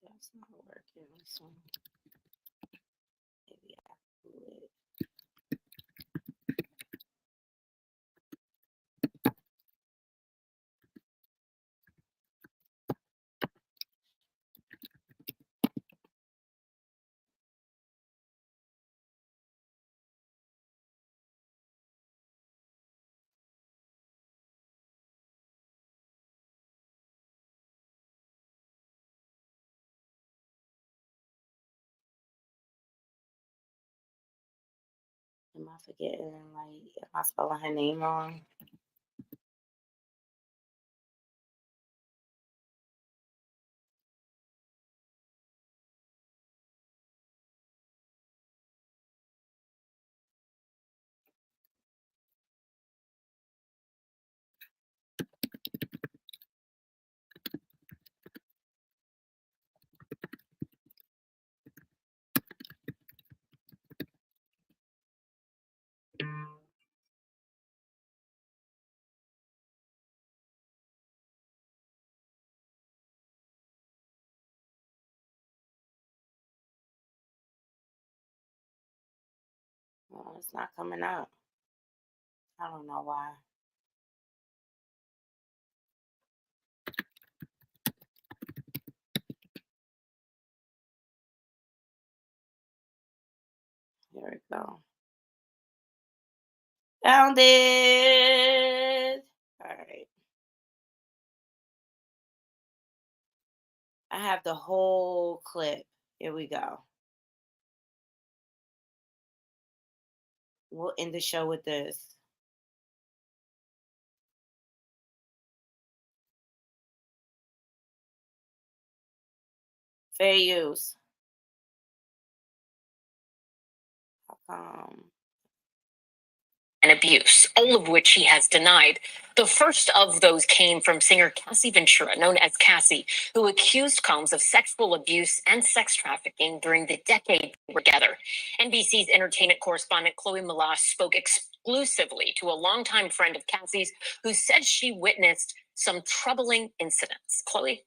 That's not working. This one. Maybe I can do it. Am I forgetting? Like, am I spelling her name wrong? Oh, it's not coming up. I don't know why. Here we go. Found it. All right. I have the whole clip. Here we go. We'll end the show with this. Fair use. How come? And abuse, all of which he has denied. The first of those came from singer Cassie Ventura, known as Cassie, who accused Combs of sexual abuse and sex trafficking during the decade they were together. NBC's entertainment correspondent Chloe Malash spoke exclusively to a longtime friend of Cassie's who said she witnessed some troubling incidents. Chloe?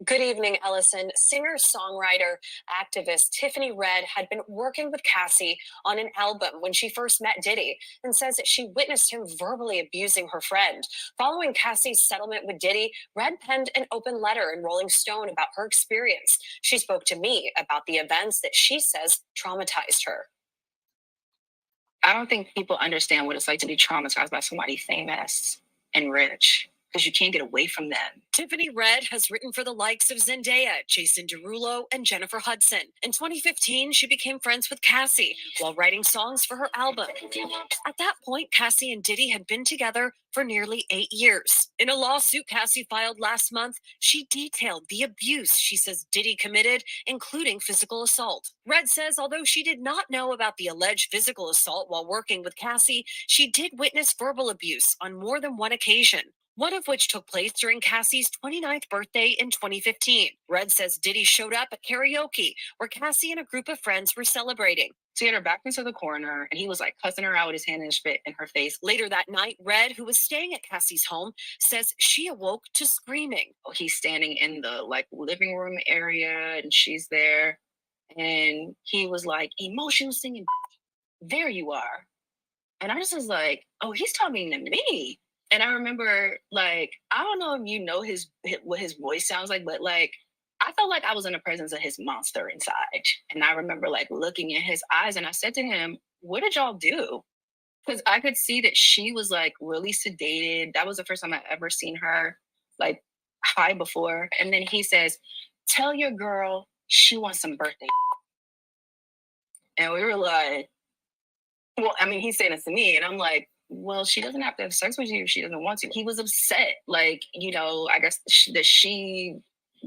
Good evening, Ellison. Singer-songwriter, activist Tiffany Red had been working with Cassie on an album when she first met Diddy and says that she witnessed him verbally abusing her friend. Following Cassie's settlement with Diddy, Red penned an open letter in Rolling Stone about her experience. She spoke to me about the events that she says traumatized her. I don't think people understand what it's like to be traumatized by somebody famous and rich, because you can't get away from them. Tiffany Red has written for the likes of Zendaya, Jason Derulo, and Jennifer Hudson. In 2015, she became friends with Cassie while writing songs for her album. At that point, Cassie and Diddy had been together for nearly 8 years. In a lawsuit Cassie filed last month, she detailed the abuse she says Diddy committed, including physical assault. Red says although she did not know about the alleged physical assault while working with Cassie, she did witness verbal abuse on more than one occasion, one of which took place during Cassie's 29th birthday in 2015. Red says Diddy showed up at karaoke, where Cassie and a group of friends were celebrating. So he had her back into the corner, and he was like cussing her out with his hand in her face. Later that night, Red, who was staying at Cassie's home, says she awoke to screaming. He's standing in the living room area, and she's there, and he was like, emotional singing, there you are. And I just was like, oh, he's talking to me. And I remember, I don't know if you know what his voice sounds like, but I felt like I was in the presence of his monster inside. And I remember looking in his eyes, and I said to him, what did y'all do? Because I could see that she was really sedated. That was the first time I ever seen her high before. And then he says, tell your girl she wants some birthday. And we were like, well, I mean, he's saying this to me, and I'm like, well, she doesn't have to have sex with you if she doesn't want to. He was upset. I guess that she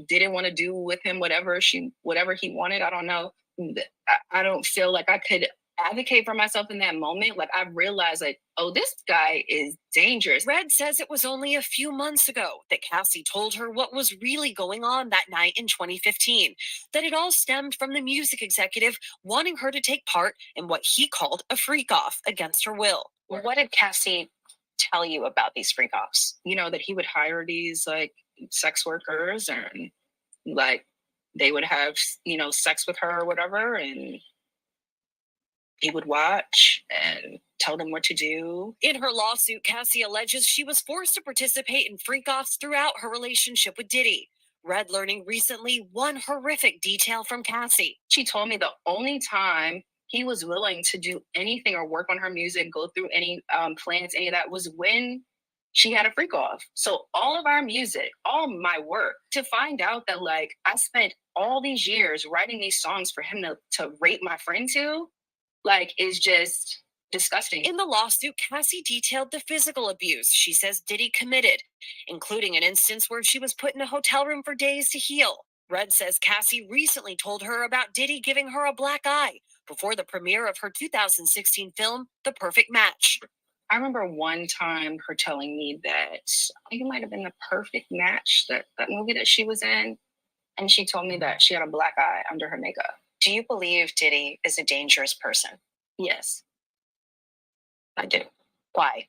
didn't want to do with him whatever he wanted. I don't know. I don't feel like I could advocate for myself in that moment, like I realized like, oh, this guy is dangerous. Red says it was only a few months ago that Cassie told her what was really going on that night in 2015, that it all stemmed from the music executive wanting her to take part in what he called a freak off against her will. What did Cassie tell you about these freak offs? You know, that he would hire these like sex workers and like they would have, you know, sex with her or whatever, and he would watch and tell them what to do. In her lawsuit, Cassie alleges she was forced to participate in freak-offs throughout her relationship with Diddy. Red learning recently one horrific detail from Cassie. She told me the only time he was willing to do anything or work on her music, go through any plans, any of that, was when she had a freak off. So all of our music, all my work, to find out that like I spent all these years writing these songs for him to rape my friend to, like, is just disgusting. In the lawsuit, Cassie detailed the physical abuse she says Diddy committed, including an instance where she was put in a hotel room for days to heal. Red says Cassie recently told her about Diddy giving her a black eye before the premiere of her 2016 film, The Perfect Match. I remember one time her telling me that I think it might have been The Perfect Match, that movie that she was in. And she told me that she had a black eye under her makeup. Do you believe Diddy is a dangerous person? Yes, I do. Why?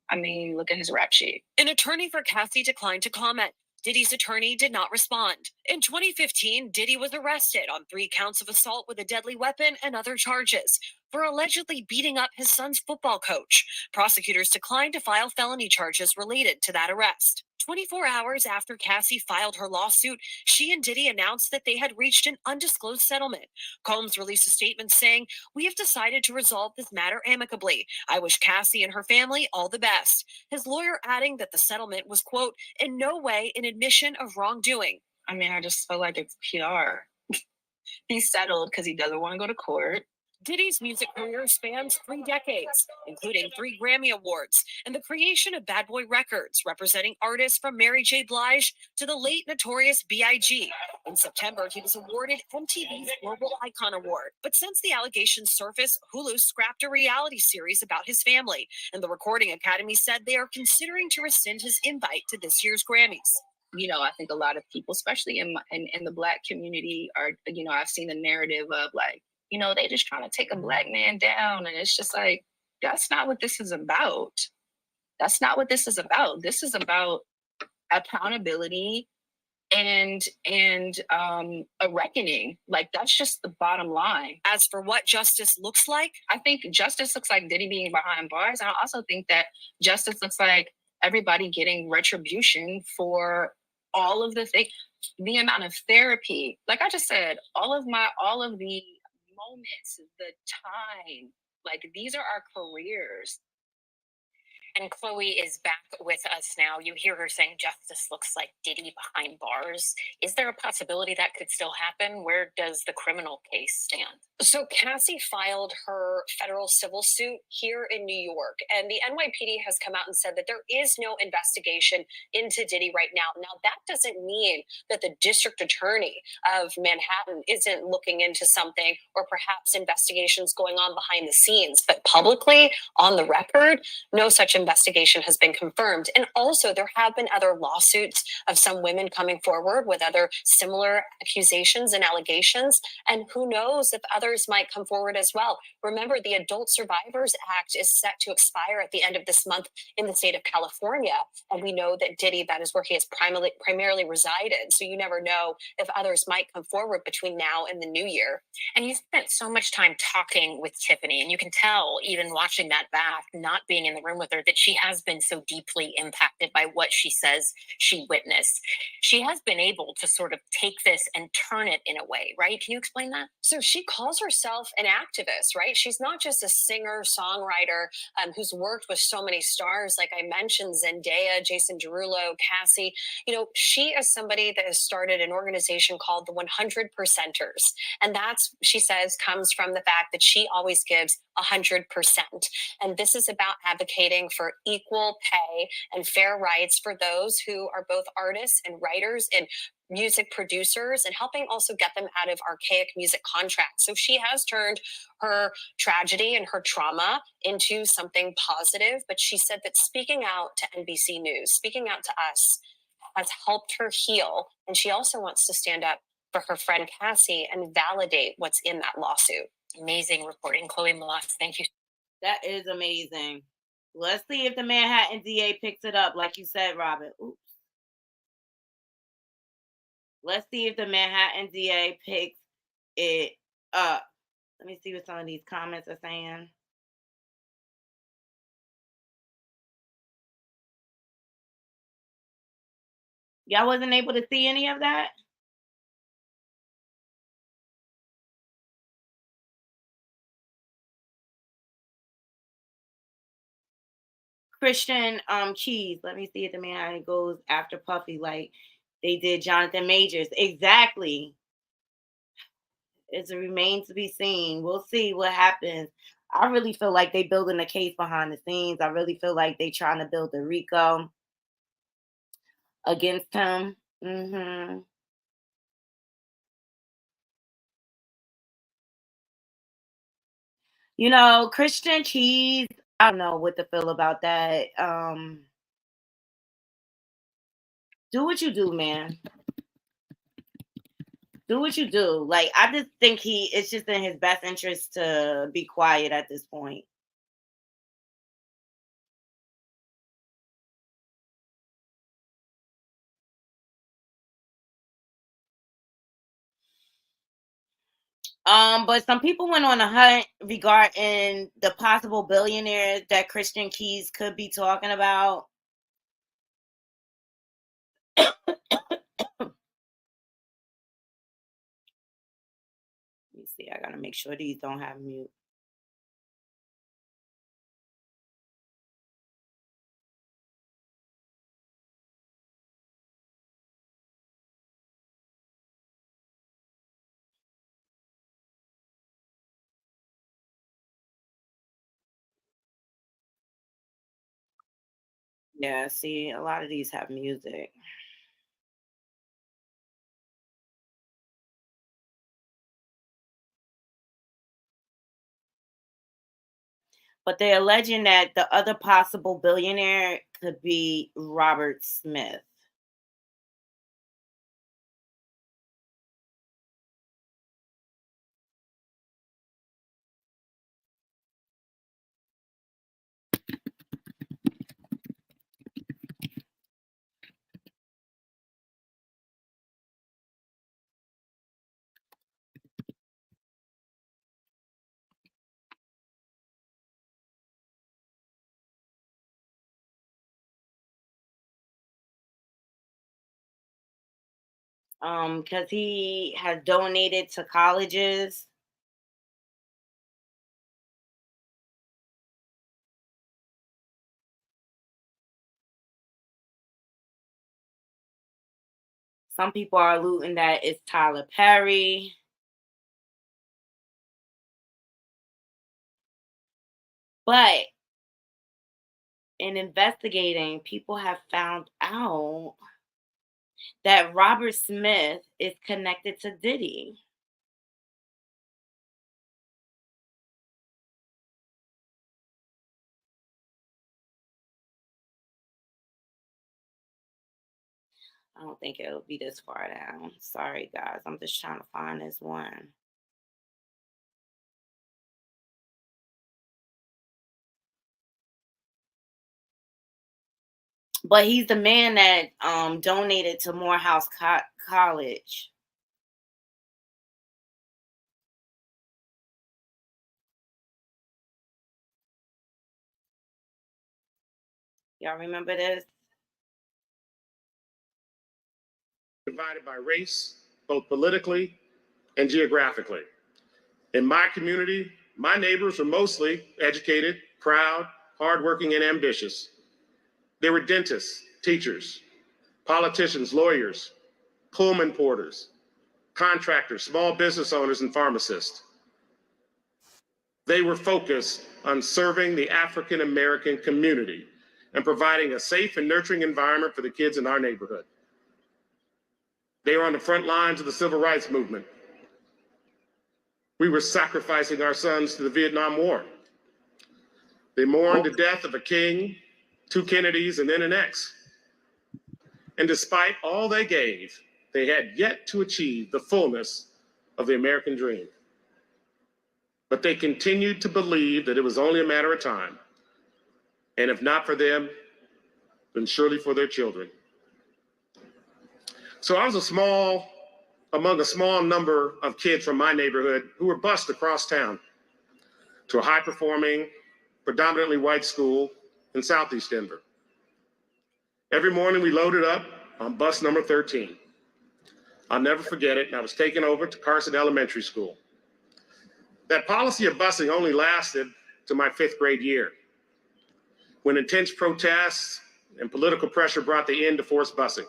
I mean, look at his rap sheet. An attorney for Cassie declined to comment. Diddy's attorney did not respond. In 2015, Diddy was arrested on 3 counts of assault with a deadly weapon and other charges for allegedly beating up his son's football coach. Prosecutors declined to file felony charges related to that arrest. 24 hours after Cassie filed her lawsuit, she and Diddy announced that they had reached an undisclosed settlement. Combs released a statement saying, "We have decided to resolve this matter amicably. I wish Cassie and her family all the best." His lawyer adding that the settlement was, quote, "in no way an admission of wrongdoing." I mean, I just feel like it's PR. He's settled because he doesn't want to go to court. Diddy's music career spans 3 decades, including 3 Grammy Awards and the creation of Bad Boy Records, representing artists from Mary J. Blige to the late Notorious B.I.G. In September, he was awarded MTV's Global Icon Award. But since the allegations surfaced, Hulu scrapped a reality series about his family, and the Recording Academy said they are considering to rescind his invite to this year's Grammys. You know, I think a lot of people, especially in the Black community, are, you know, I've seen the narrative of like, you know, they just trying to take a Black man down. And it's just like, that's not what this is about. That's not what this is about. This is about accountability and a reckoning. Like, that's just the bottom line. As for what justice looks like, I think justice looks like Diddy being behind bars. And I also think that justice looks like everybody getting retribution for all of the things, the amount of therapy. Like I just said, all of the moments, the time, like these are our careers. And Chloe is back with us now. You hear her saying justice looks like Diddy behind bars. Is there a possibility that could still happen? Where does the criminal case stand? So Cassie filed her federal civil suit here in New York, and the NYPD has come out and said that there is no investigation into Diddy right now. Now, that doesn't mean that the district attorney of Manhattan isn't looking into something, or perhaps investigations going on behind the scenes. But publicly, on the record, no such investigation has been confirmed. And also, there have been other lawsuits of some women coming forward with other similar accusations and allegations. And who knows if others might come forward as well. Remember, the Adult Survivors Act is set to expire at the end of this month in the state of California. And we know that Diddy, that is where he has primarily resided. So you never know if others might come forward between now and the new year. And you spent so much time talking with Tiffany, and you can tell, even watching that back, not being in the room with her, that she has been so deeply impacted by what she says she witnessed. She has been able to sort of take this and turn it in a way, right? Can you explain that? So she calls herself an activist, right? She's not just a singer, songwriter who's worked with so many stars, like I mentioned, Zendaya, Jason Derulo, Cassie. You know, she is somebody that has started an organization called the 100%ers. And that's, she says, comes from the fact that she always gives 100%. And this is about advocating for equal pay and fair rights for those who are both artists and writers and music producers and helping also get them out of archaic music contracts. So she has turned her tragedy and her trauma into something positive. But she said that speaking out to NBC News, speaking out to us, has helped her heal. And she also wants to stand up for her friend Cassie and validate what's in that lawsuit. Amazing reporting. Chloe Moss, thank you. That is amazing. Let's see if the Manhattan DA picks it up, like you said, Robin. Oops. Let's see if the Manhattan DA picks it up. Let me see what some of these comments are saying. Y'all wasn't able to see any of that? Christian Keys. Let me see if the Manhattan goes after Puffy like they did Jonathan Majors. Exactly. It remains to be seen. We'll see what happens. I really feel like they building a case behind the scenes. I really feel like they trying to build a RICO against him. You know, Christian Keys, I don't know what to feel about that. Do what you do, man. Do what you do. Like, I just think it's just in his best interest to be quiet at this point. But some people went on a hunt regarding the possible billionaires that Christian Keys could be talking about. Let me see. I gotta make sure these don't have mute. Yeah, see, a lot of these have music. But they're alleging that the other possible billionaire could be Robert Smith. Because he has donated to colleges. Some people are alluding that it's Tyler Perry. But in investigating, people have found out that Robert Smith is connected to Diddy. I don't think it'll be this far down. Sorry, guys. I'm just trying to find this one. But he's the man that donated to Morehouse College. Y'all remember this? Divided by race, both politically and geographically. In my community, my neighbors were mostly educated, proud, hardworking, and ambitious. They were dentists, teachers, politicians, lawyers, Pullman porters, contractors, small business owners, and pharmacists. They were focused on serving the African American community and providing a safe and nurturing environment for the kids in our neighborhood. They were on the front lines of the civil rights movement. We were sacrificing our sons to the Vietnam War. They mourned the death of a king, two Kennedys, and then an ex. And despite all they gave, they had yet to achieve the fullness of the American dream. But they continued to believe that it was only a matter of time. And if not for them, then surely for their children. So I was among a small number of kids from my neighborhood who were bused across town to a high-performing, predominantly white school in Southeast Denver. Every morning we loaded up on bus number 13. I'll never forget it, and I was taken over to Carson Elementary School. That policy of busing only lasted to my 5th grade year, when intense protests and political pressure brought the end to forced busing.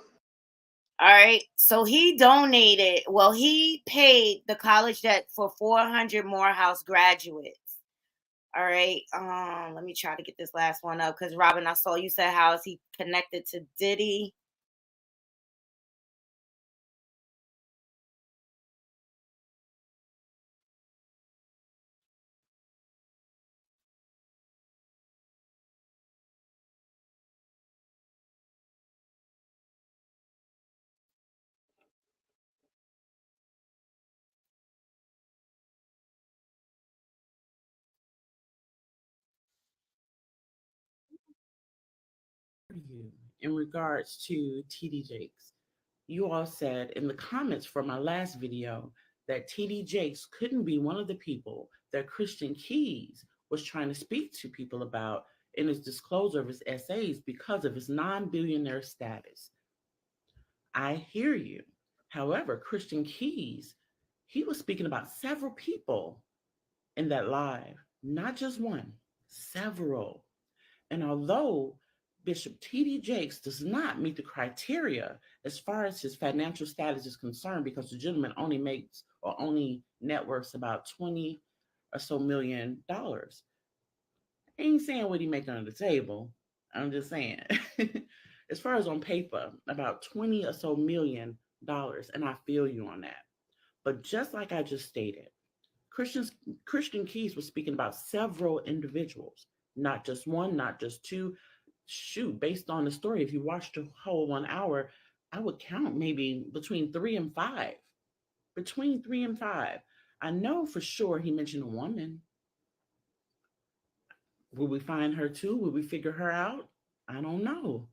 All right. So he donated, well, he paid the college debt for 400 Morehouse graduates. All right. Let me try to get this last one up because Robin, I saw you said how is he connected to Diddy? You in regards to TD Jakes. You all said in the comments for my last video that TD Jakes couldn't be one of the people that Christian Keys was trying to speak to people about in his disclosure of his essays because of his non-billionaire status. I hear you. However, Christian Keys, he was speaking about several people in that live, not just one, several. And although Bishop T.D. Jakes does not meet the criteria as far as his financial status is concerned, because the gentleman only makes or only net worths about 20 or so $1 million. I ain't saying what he make under the table. I'm just saying, as far as on paper, about 20 or so $1 million, and I feel you on that. But just like I just stated, Christian Keys was speaking about several individuals, not just one, not just two. Shoot, based on the story, if you watched the whole 1 hour, I would count maybe between 3 and 5. Between 3 and 5. I know for sure he mentioned a woman. Will we find her too? Will we figure her out? I don't know.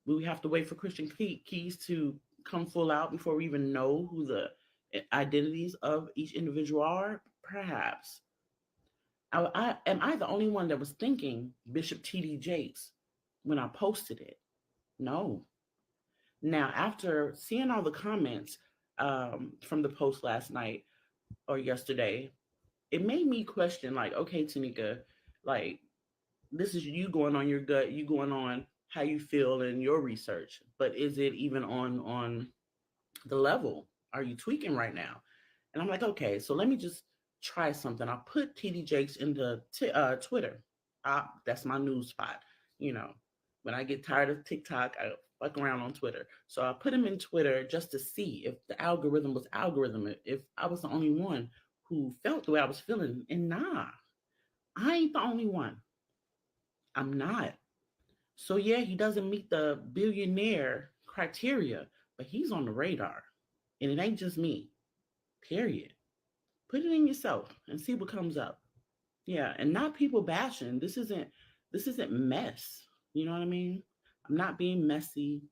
Will we have to wait for Christian Keys to come full out before we even know who the identities of each individual are? Perhaps. Am I the only one that was thinking Bishop T.D. Jakes when I posted it? No. Now, after seeing all the comments from the post last night or yesterday, it made me question, like, okay, Tanika, like, this is you going on your gut, you going on how you feel in your research, but is it even on the level? Are you tweaking right now? And I'm like, okay, so let me just try something. I put TD Jakes into Twitter. That's my news spot. You know, when I get tired of TikTok, I fuck around on Twitter. So I put him in Twitter just to see if the algorithm was algorithm, if I was the only one who felt the way I was feeling. And nah, I ain't the only one. I'm not. So yeah, he doesn't meet the billionaire criteria, but he's on the radar. And it ain't just me. Period. Put it in yourself and see what comes up. Yeah, and not people bashing. This isn't mess. You know what I mean? I'm not being messy.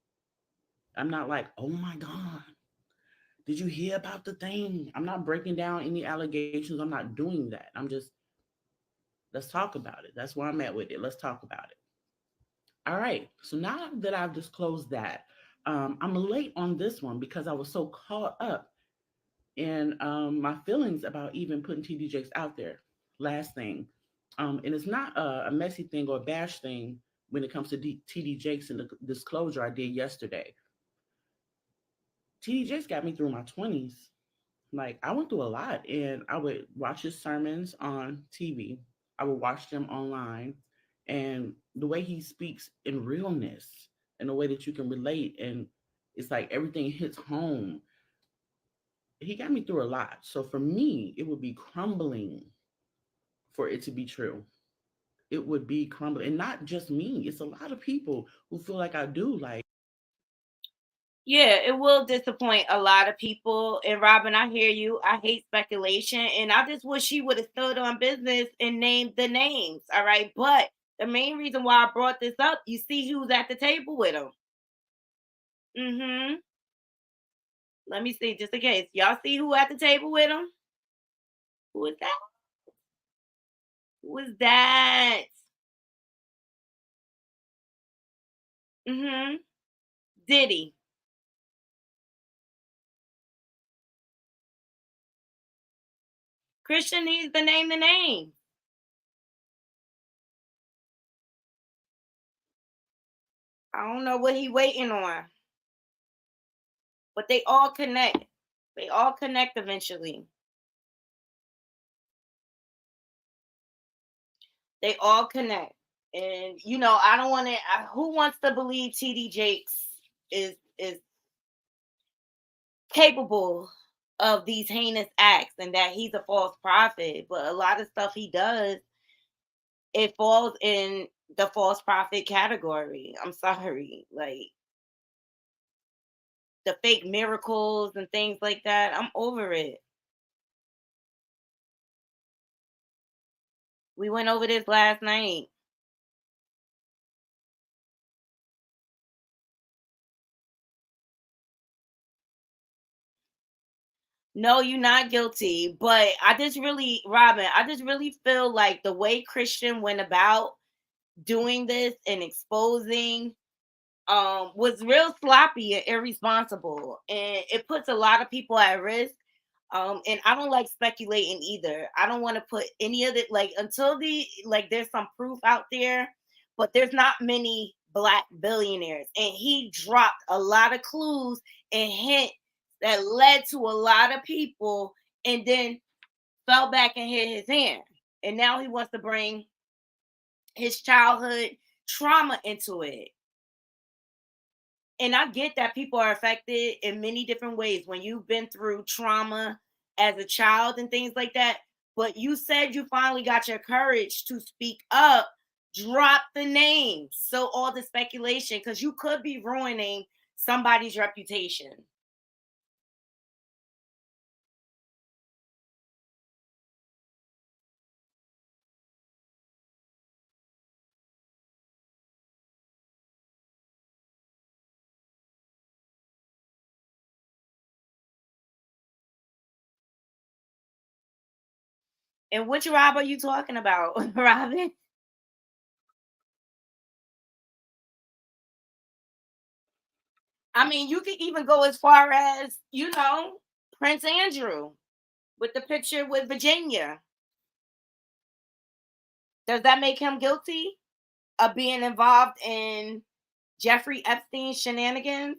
I'm not like, oh my God, did you hear about the thing? I'm not breaking down any allegations. I'm not doing that. I'm just, let's talk about it. That's where I'm at with it. Let's talk about it. All right. So now that I've disclosed that, I'm late on this one because I was so caught up in my feelings about even putting TD Jakes out there. Last thing, and it's not a messy thing or a bash thing when it comes to TD Jakes and the disclosure I did yesterday. TD Jakes got me through my 20s. Like, I went through a lot, and I would watch his sermons on TV. I would watch them online, and the way he speaks in realness, and the way that you can relate, and it's like everything hits home. He got me through a lot. So for me, it would be crumbling for it to be true. It would be crumbling. And not just me. It's a lot of people who feel like I do. Like, Yeah, it will disappoint a lot of people. And Robin, I hear you. I hate speculation. And I just wish she would have stood on business and named the names. All right. But the main reason why I brought this up, you see who's at the table with him. Mm-hmm. Let me see, just in case. Y'all see who at the table with him? Who is that? Who is that? Mm-hmm. Diddy. Christian needs to name the name. I don't know what he waiting on. But they all connect. They all connect eventually. They all connect. And I don't want to. Who wants to believe TD Jakes is capable of these heinous acts and that he's a false prophet? But a lot of stuff he does, it falls in the false prophet category. I'm sorry, like the fake miracles and things like that. I'm over it. We went over this last night. No, you're not guilty. But Robin, I just really feel like the way Christian went about doing this and exposing was real sloppy and irresponsible. And it puts a lot of people at risk. And I don't like speculating either. I don't want to put any of it like until there's some proof out there, but there's not many black billionaires. And he dropped a lot of clues and hints that led to a lot of people and then fell back and hit his hand. And now he wants to bring his childhood trauma into it. And I get that people are affected in many different ways when you've been through trauma as a child and things like that. But you said you finally got your courage to speak up, drop the names. So all the speculation, because you could be ruining somebody's reputation. And which Rob are you talking about, Robin? I mean, you could even go as far as, Prince Andrew with the picture with Virginia. Does that make him guilty of being involved in Jeffrey Epstein's shenanigans?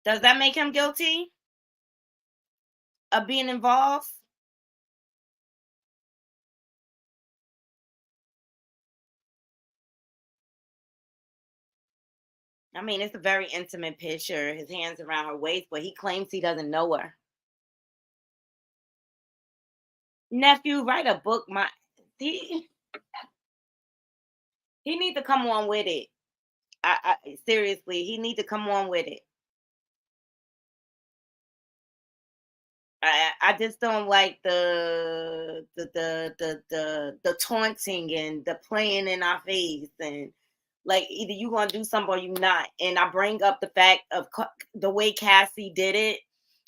Does that make him guilty of being involved? I mean, it's a very intimate picture. His hands around her waist, but he claims he doesn't know her. Nephew, write a book. He he need to come on with it. I seriously, he need to come on with it. I just don't like the taunting and the playing in our face and like either you gonna do something or you not. And I bring up the fact of the way Cassie did it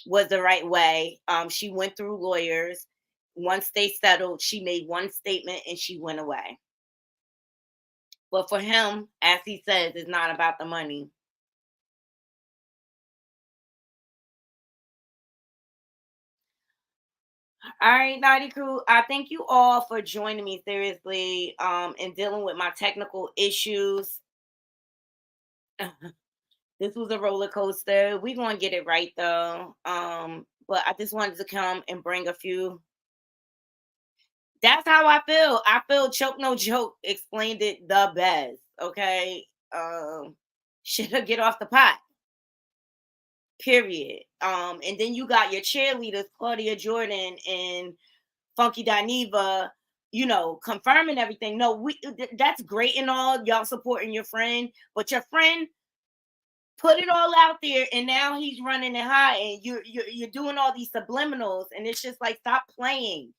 was the right way. She went through lawyers. Once they settled, she made one statement and she went away. But for him, as he says, it's not about the money. All right, Naughty Crew. I thank you all for joining me seriously and dealing with my technical issues. This was a roller coaster. We're gonna get it right though. But I just wanted to come and bring a few. That's how I feel. I feel Choke No Joke explained it the best. Okay. Should get off the pot. Period. And then you got your cheerleaders, Claudia Jordan and Funky Dineva, confirming everything. No, that's great and all, y'all supporting your friend, but your friend put it all out there, and now he's running it high, and you're doing all these subliminals, and it's just like, stop playing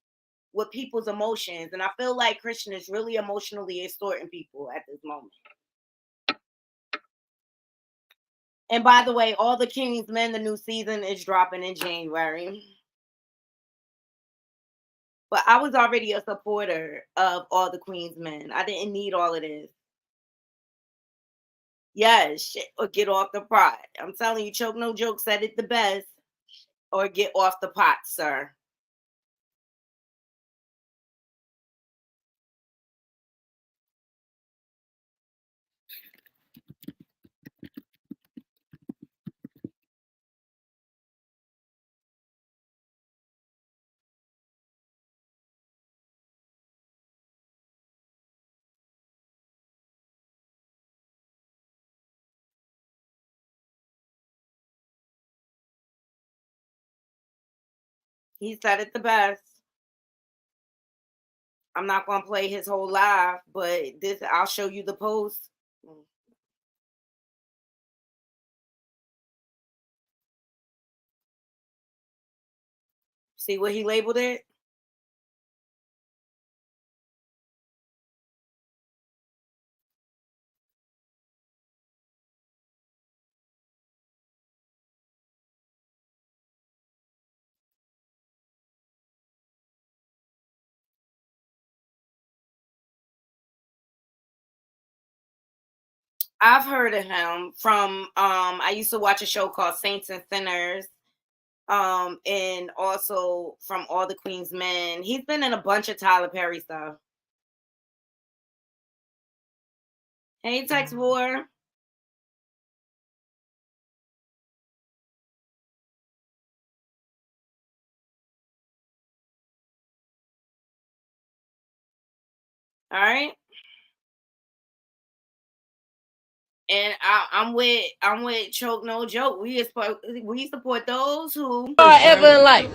with people's emotions. And I feel like Christian is really emotionally extorting people at this moment. And by the way, All the King's Men, the new season is dropping in January. But I was already a supporter of All the Queen's Men. I didn't need all of this. Yes, or get off the pot. I'm telling you, Choke No Joke said it the best. Or get off the pot, sir. He said it the best. I'm not gonna play his whole live, but I'll show you the post. See what he labeled it? I've heard of him from I used to watch a show called Saints and Sinners. And also from All the Queen's Men. He's been in a bunch of Tyler Perry stuff. Hey, Tex War. All right. And I'm with Choke No Joke. We support those who Ever in life,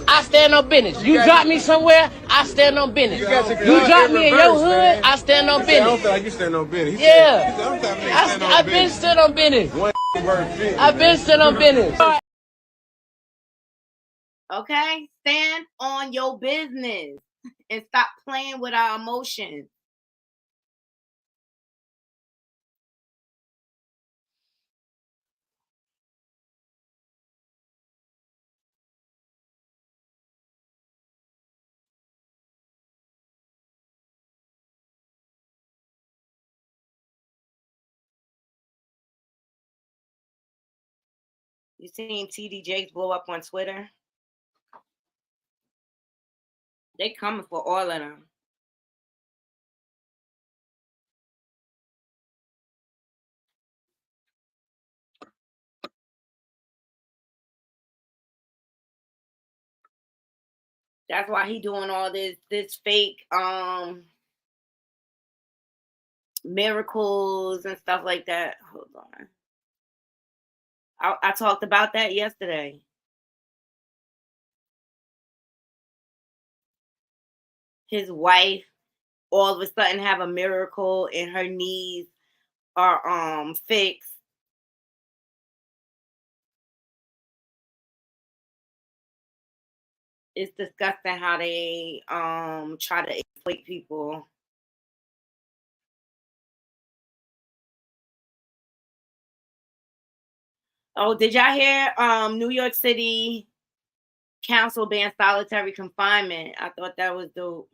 I stand on business. You drop me somewhere, I stand on business. You drop me in your hood, I stand on business. I don't feel like you stand on business. Yeah, I've been stood on business. I've been stood on business. Okay, stand on your business and stop playing with our emotions. You seen TD Jakes blow up on Twitter? They coming for all of them. That's why he doing all this fake miracles and stuff like that. Hold on. I talked about that yesterday. His wife all of a sudden have a miracle and her knees are fixed. It's disgusting how they try to exploit people. Oh, did y'all hear New York City Council banned solitary confinement? I thought that was dope.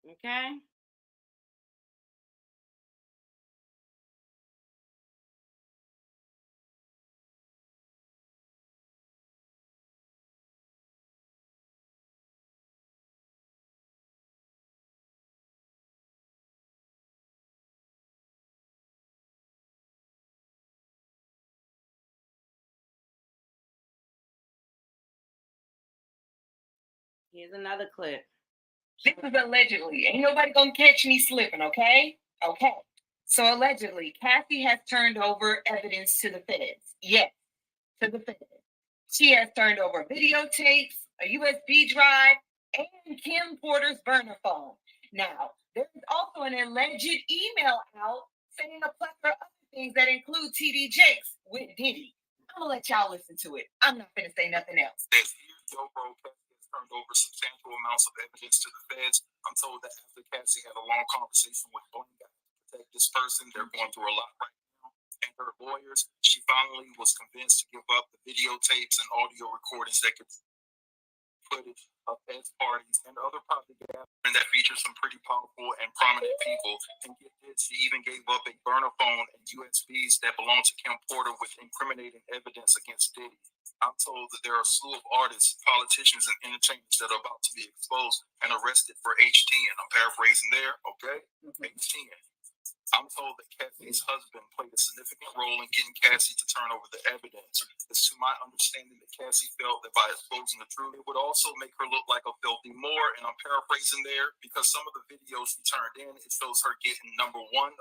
Okay. Here's another clip. This is allegedly. Ain't nobody gonna catch me slipping, okay? Okay. So allegedly, Cassie has turned over evidence to the feds. Yes, to the feds. She has turned over videotapes, a USB drive, and Kim Porter's burner phone. Now, there's also an alleged email out saying a plethora of other things that include TD Jakes with Diddy. I'm gonna let y'all listen to it. I'm not gonna say nothing else. Joe Cassie has turned over substantial amounts of evidence to the feds. I'm told that after Cassie had a long conversation with Blank to protect this person, they're going through a lot right now. And her lawyers, she finally was convinced to give up the videotapes and audio recordings that could footage of feds parties and other public gatherings that feature some pretty powerful and prominent people. And get this, she even gave up a burner phone and USBs that belonged to Kim Porter with incriminating evidence against Diddy. I'm told that there are a slew of artists, politicians, and entertainers that are about to be exposed and arrested for H10. I'm paraphrasing there, okay? H10. I'm told that Cassie's husband played a significant role in getting Cassie to turn over the evidence. It's to my understanding that Cassie felt that by exposing the truth, it would also make her look like a filthy Moor. And I'm paraphrasing there because some of the videos she turned in, it shows her getting number one,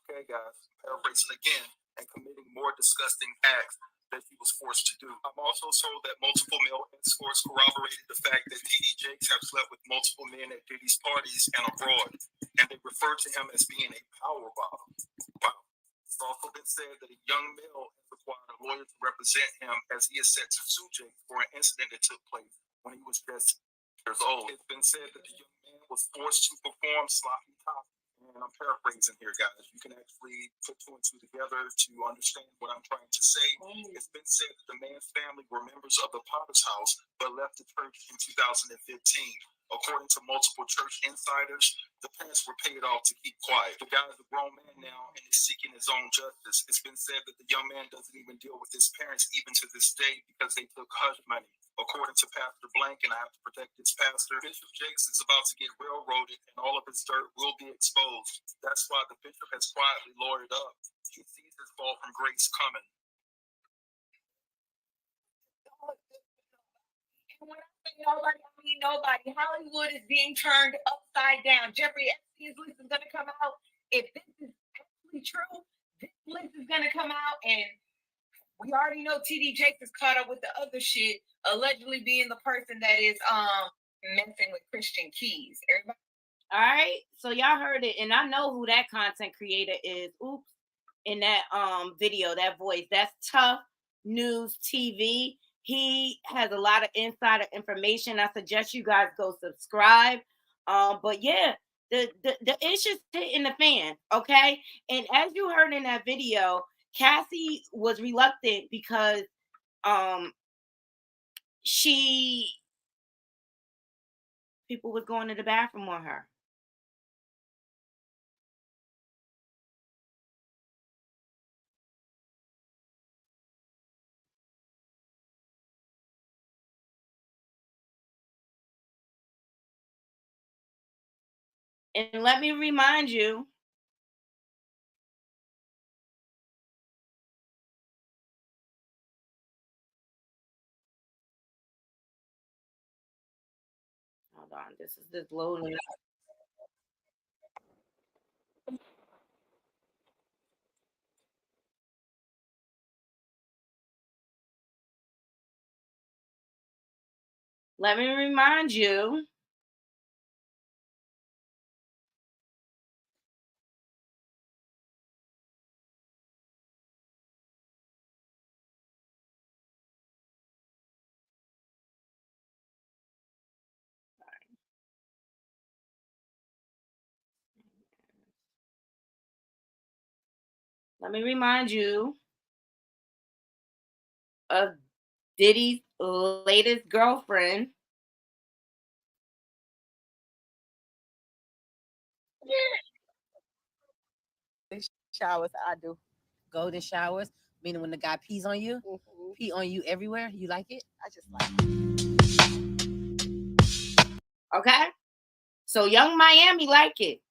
okay, guys? Paraphrasing again, and committing more disgusting acts that he was forced to do. I'm also told that multiple male escorts corroborated the fact that TD Jakes have slept with multiple men at Diddy's parties and abroad, and they referred to him as being a power bottom. Wow. It's also been said that a young male has required a lawyer to represent him as he is set to sue Jakes for an incident that took place when he was just years old. It's been said that the young man was forced to perform sloppy topping. And I'm paraphrasing here, guys. You can actually put two and two together to understand what I'm trying to say. It's been said that the man's family were members of the Potter's House, but left the church in 2015. According to multiple church insiders, the parents were paid off to keep quiet. The guy is a grown man now and is seeking his own justice. It's been said that the young man doesn't even deal with his parents even to this day because they took hush money. According to Pastor Blank, and I have to protect his pastor, Bishop Jakes is about to get railroaded and all of his dirt will be exposed. That's why the bishop has quietly lawyered up. He sees his fall from grace coming. And when I say nobody, I mean nobody. Hollywood is being turned upside down. Jeffrey Epstein's list is going to come out. If this is actually true, this list is going to come out, and we already know TD Jakes is caught up with the other shit, allegedly being the person that is messing with Christian Keys. Everybody. All right, so y'all heard it, and I know who that content creator is. Oops, in that video, that voice, that's Tough News TV. He has a lot of insider information. I suggest you guys go subscribe. But yeah, the issue's hitting the fan, okay? And as you heard in that video, Cassie was reluctant because people was going to the bathroom on her. And let me remind you, hold on, this is this loading. Let me remind you, of Diddy's latest girlfriend, Showers, I do. Golden showers, meaning when the guy pees on you, pee on you everywhere. You like it? I just like it. Okay? So Young Miami like it.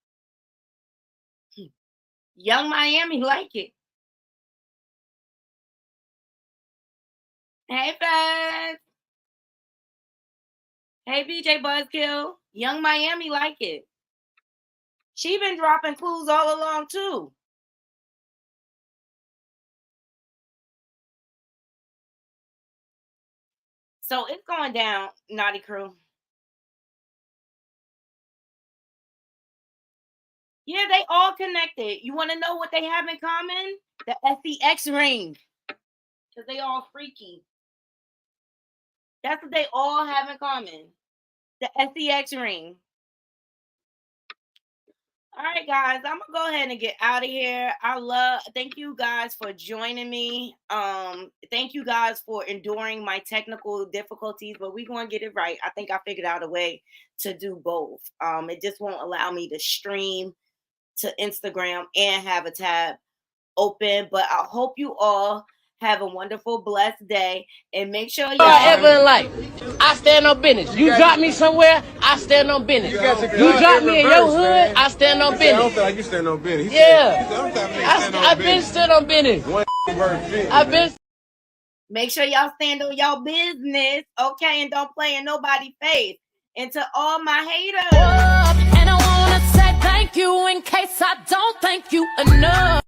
Young Miami like it. Hey, fans. Hey, BJ Buzzkill. Young Miami like it. She been dropping clues all along, too. So it's going down, Naughty Crew. Yeah, they all connected. You want to know what they have in common? The SEX ring. Because they all freaky. That's what they all have in common. The SEX ring. All right, guys, I'm gonna go ahead and get out of here. Thank you guys for joining me. Thank you guys for enduring my technical difficulties, but we're gonna get it right. I think I figured out a way to do both. It just won't allow me to stream to Instagram and have a tab open, but I hope you all have a wonderful, blessed day, and make sure y'all Ever in life, I stand on business. You drop me somewhere, I stand on business. You drop me in your hood, I stand on business. I don't feel like you stand on business. Yeah, I've been stood on business. I've been. Make sure y'all stand on y'all business, okay, and don't play in nobody's face. And to all my haters, And I wanna say thank you in case I don't thank you enough.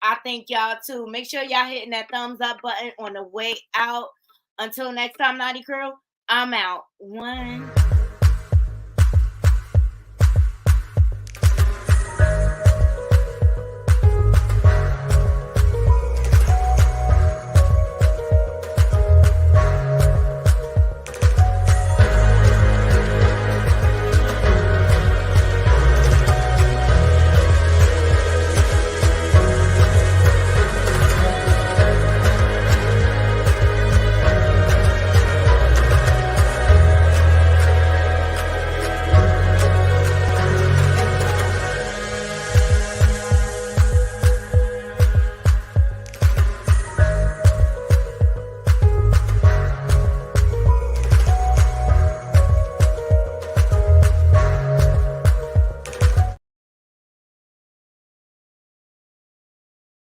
I thank y'all too. Make sure y'all hitting that thumbs up button on the way out. Until next time, Naughty Crew, I'm out. 1.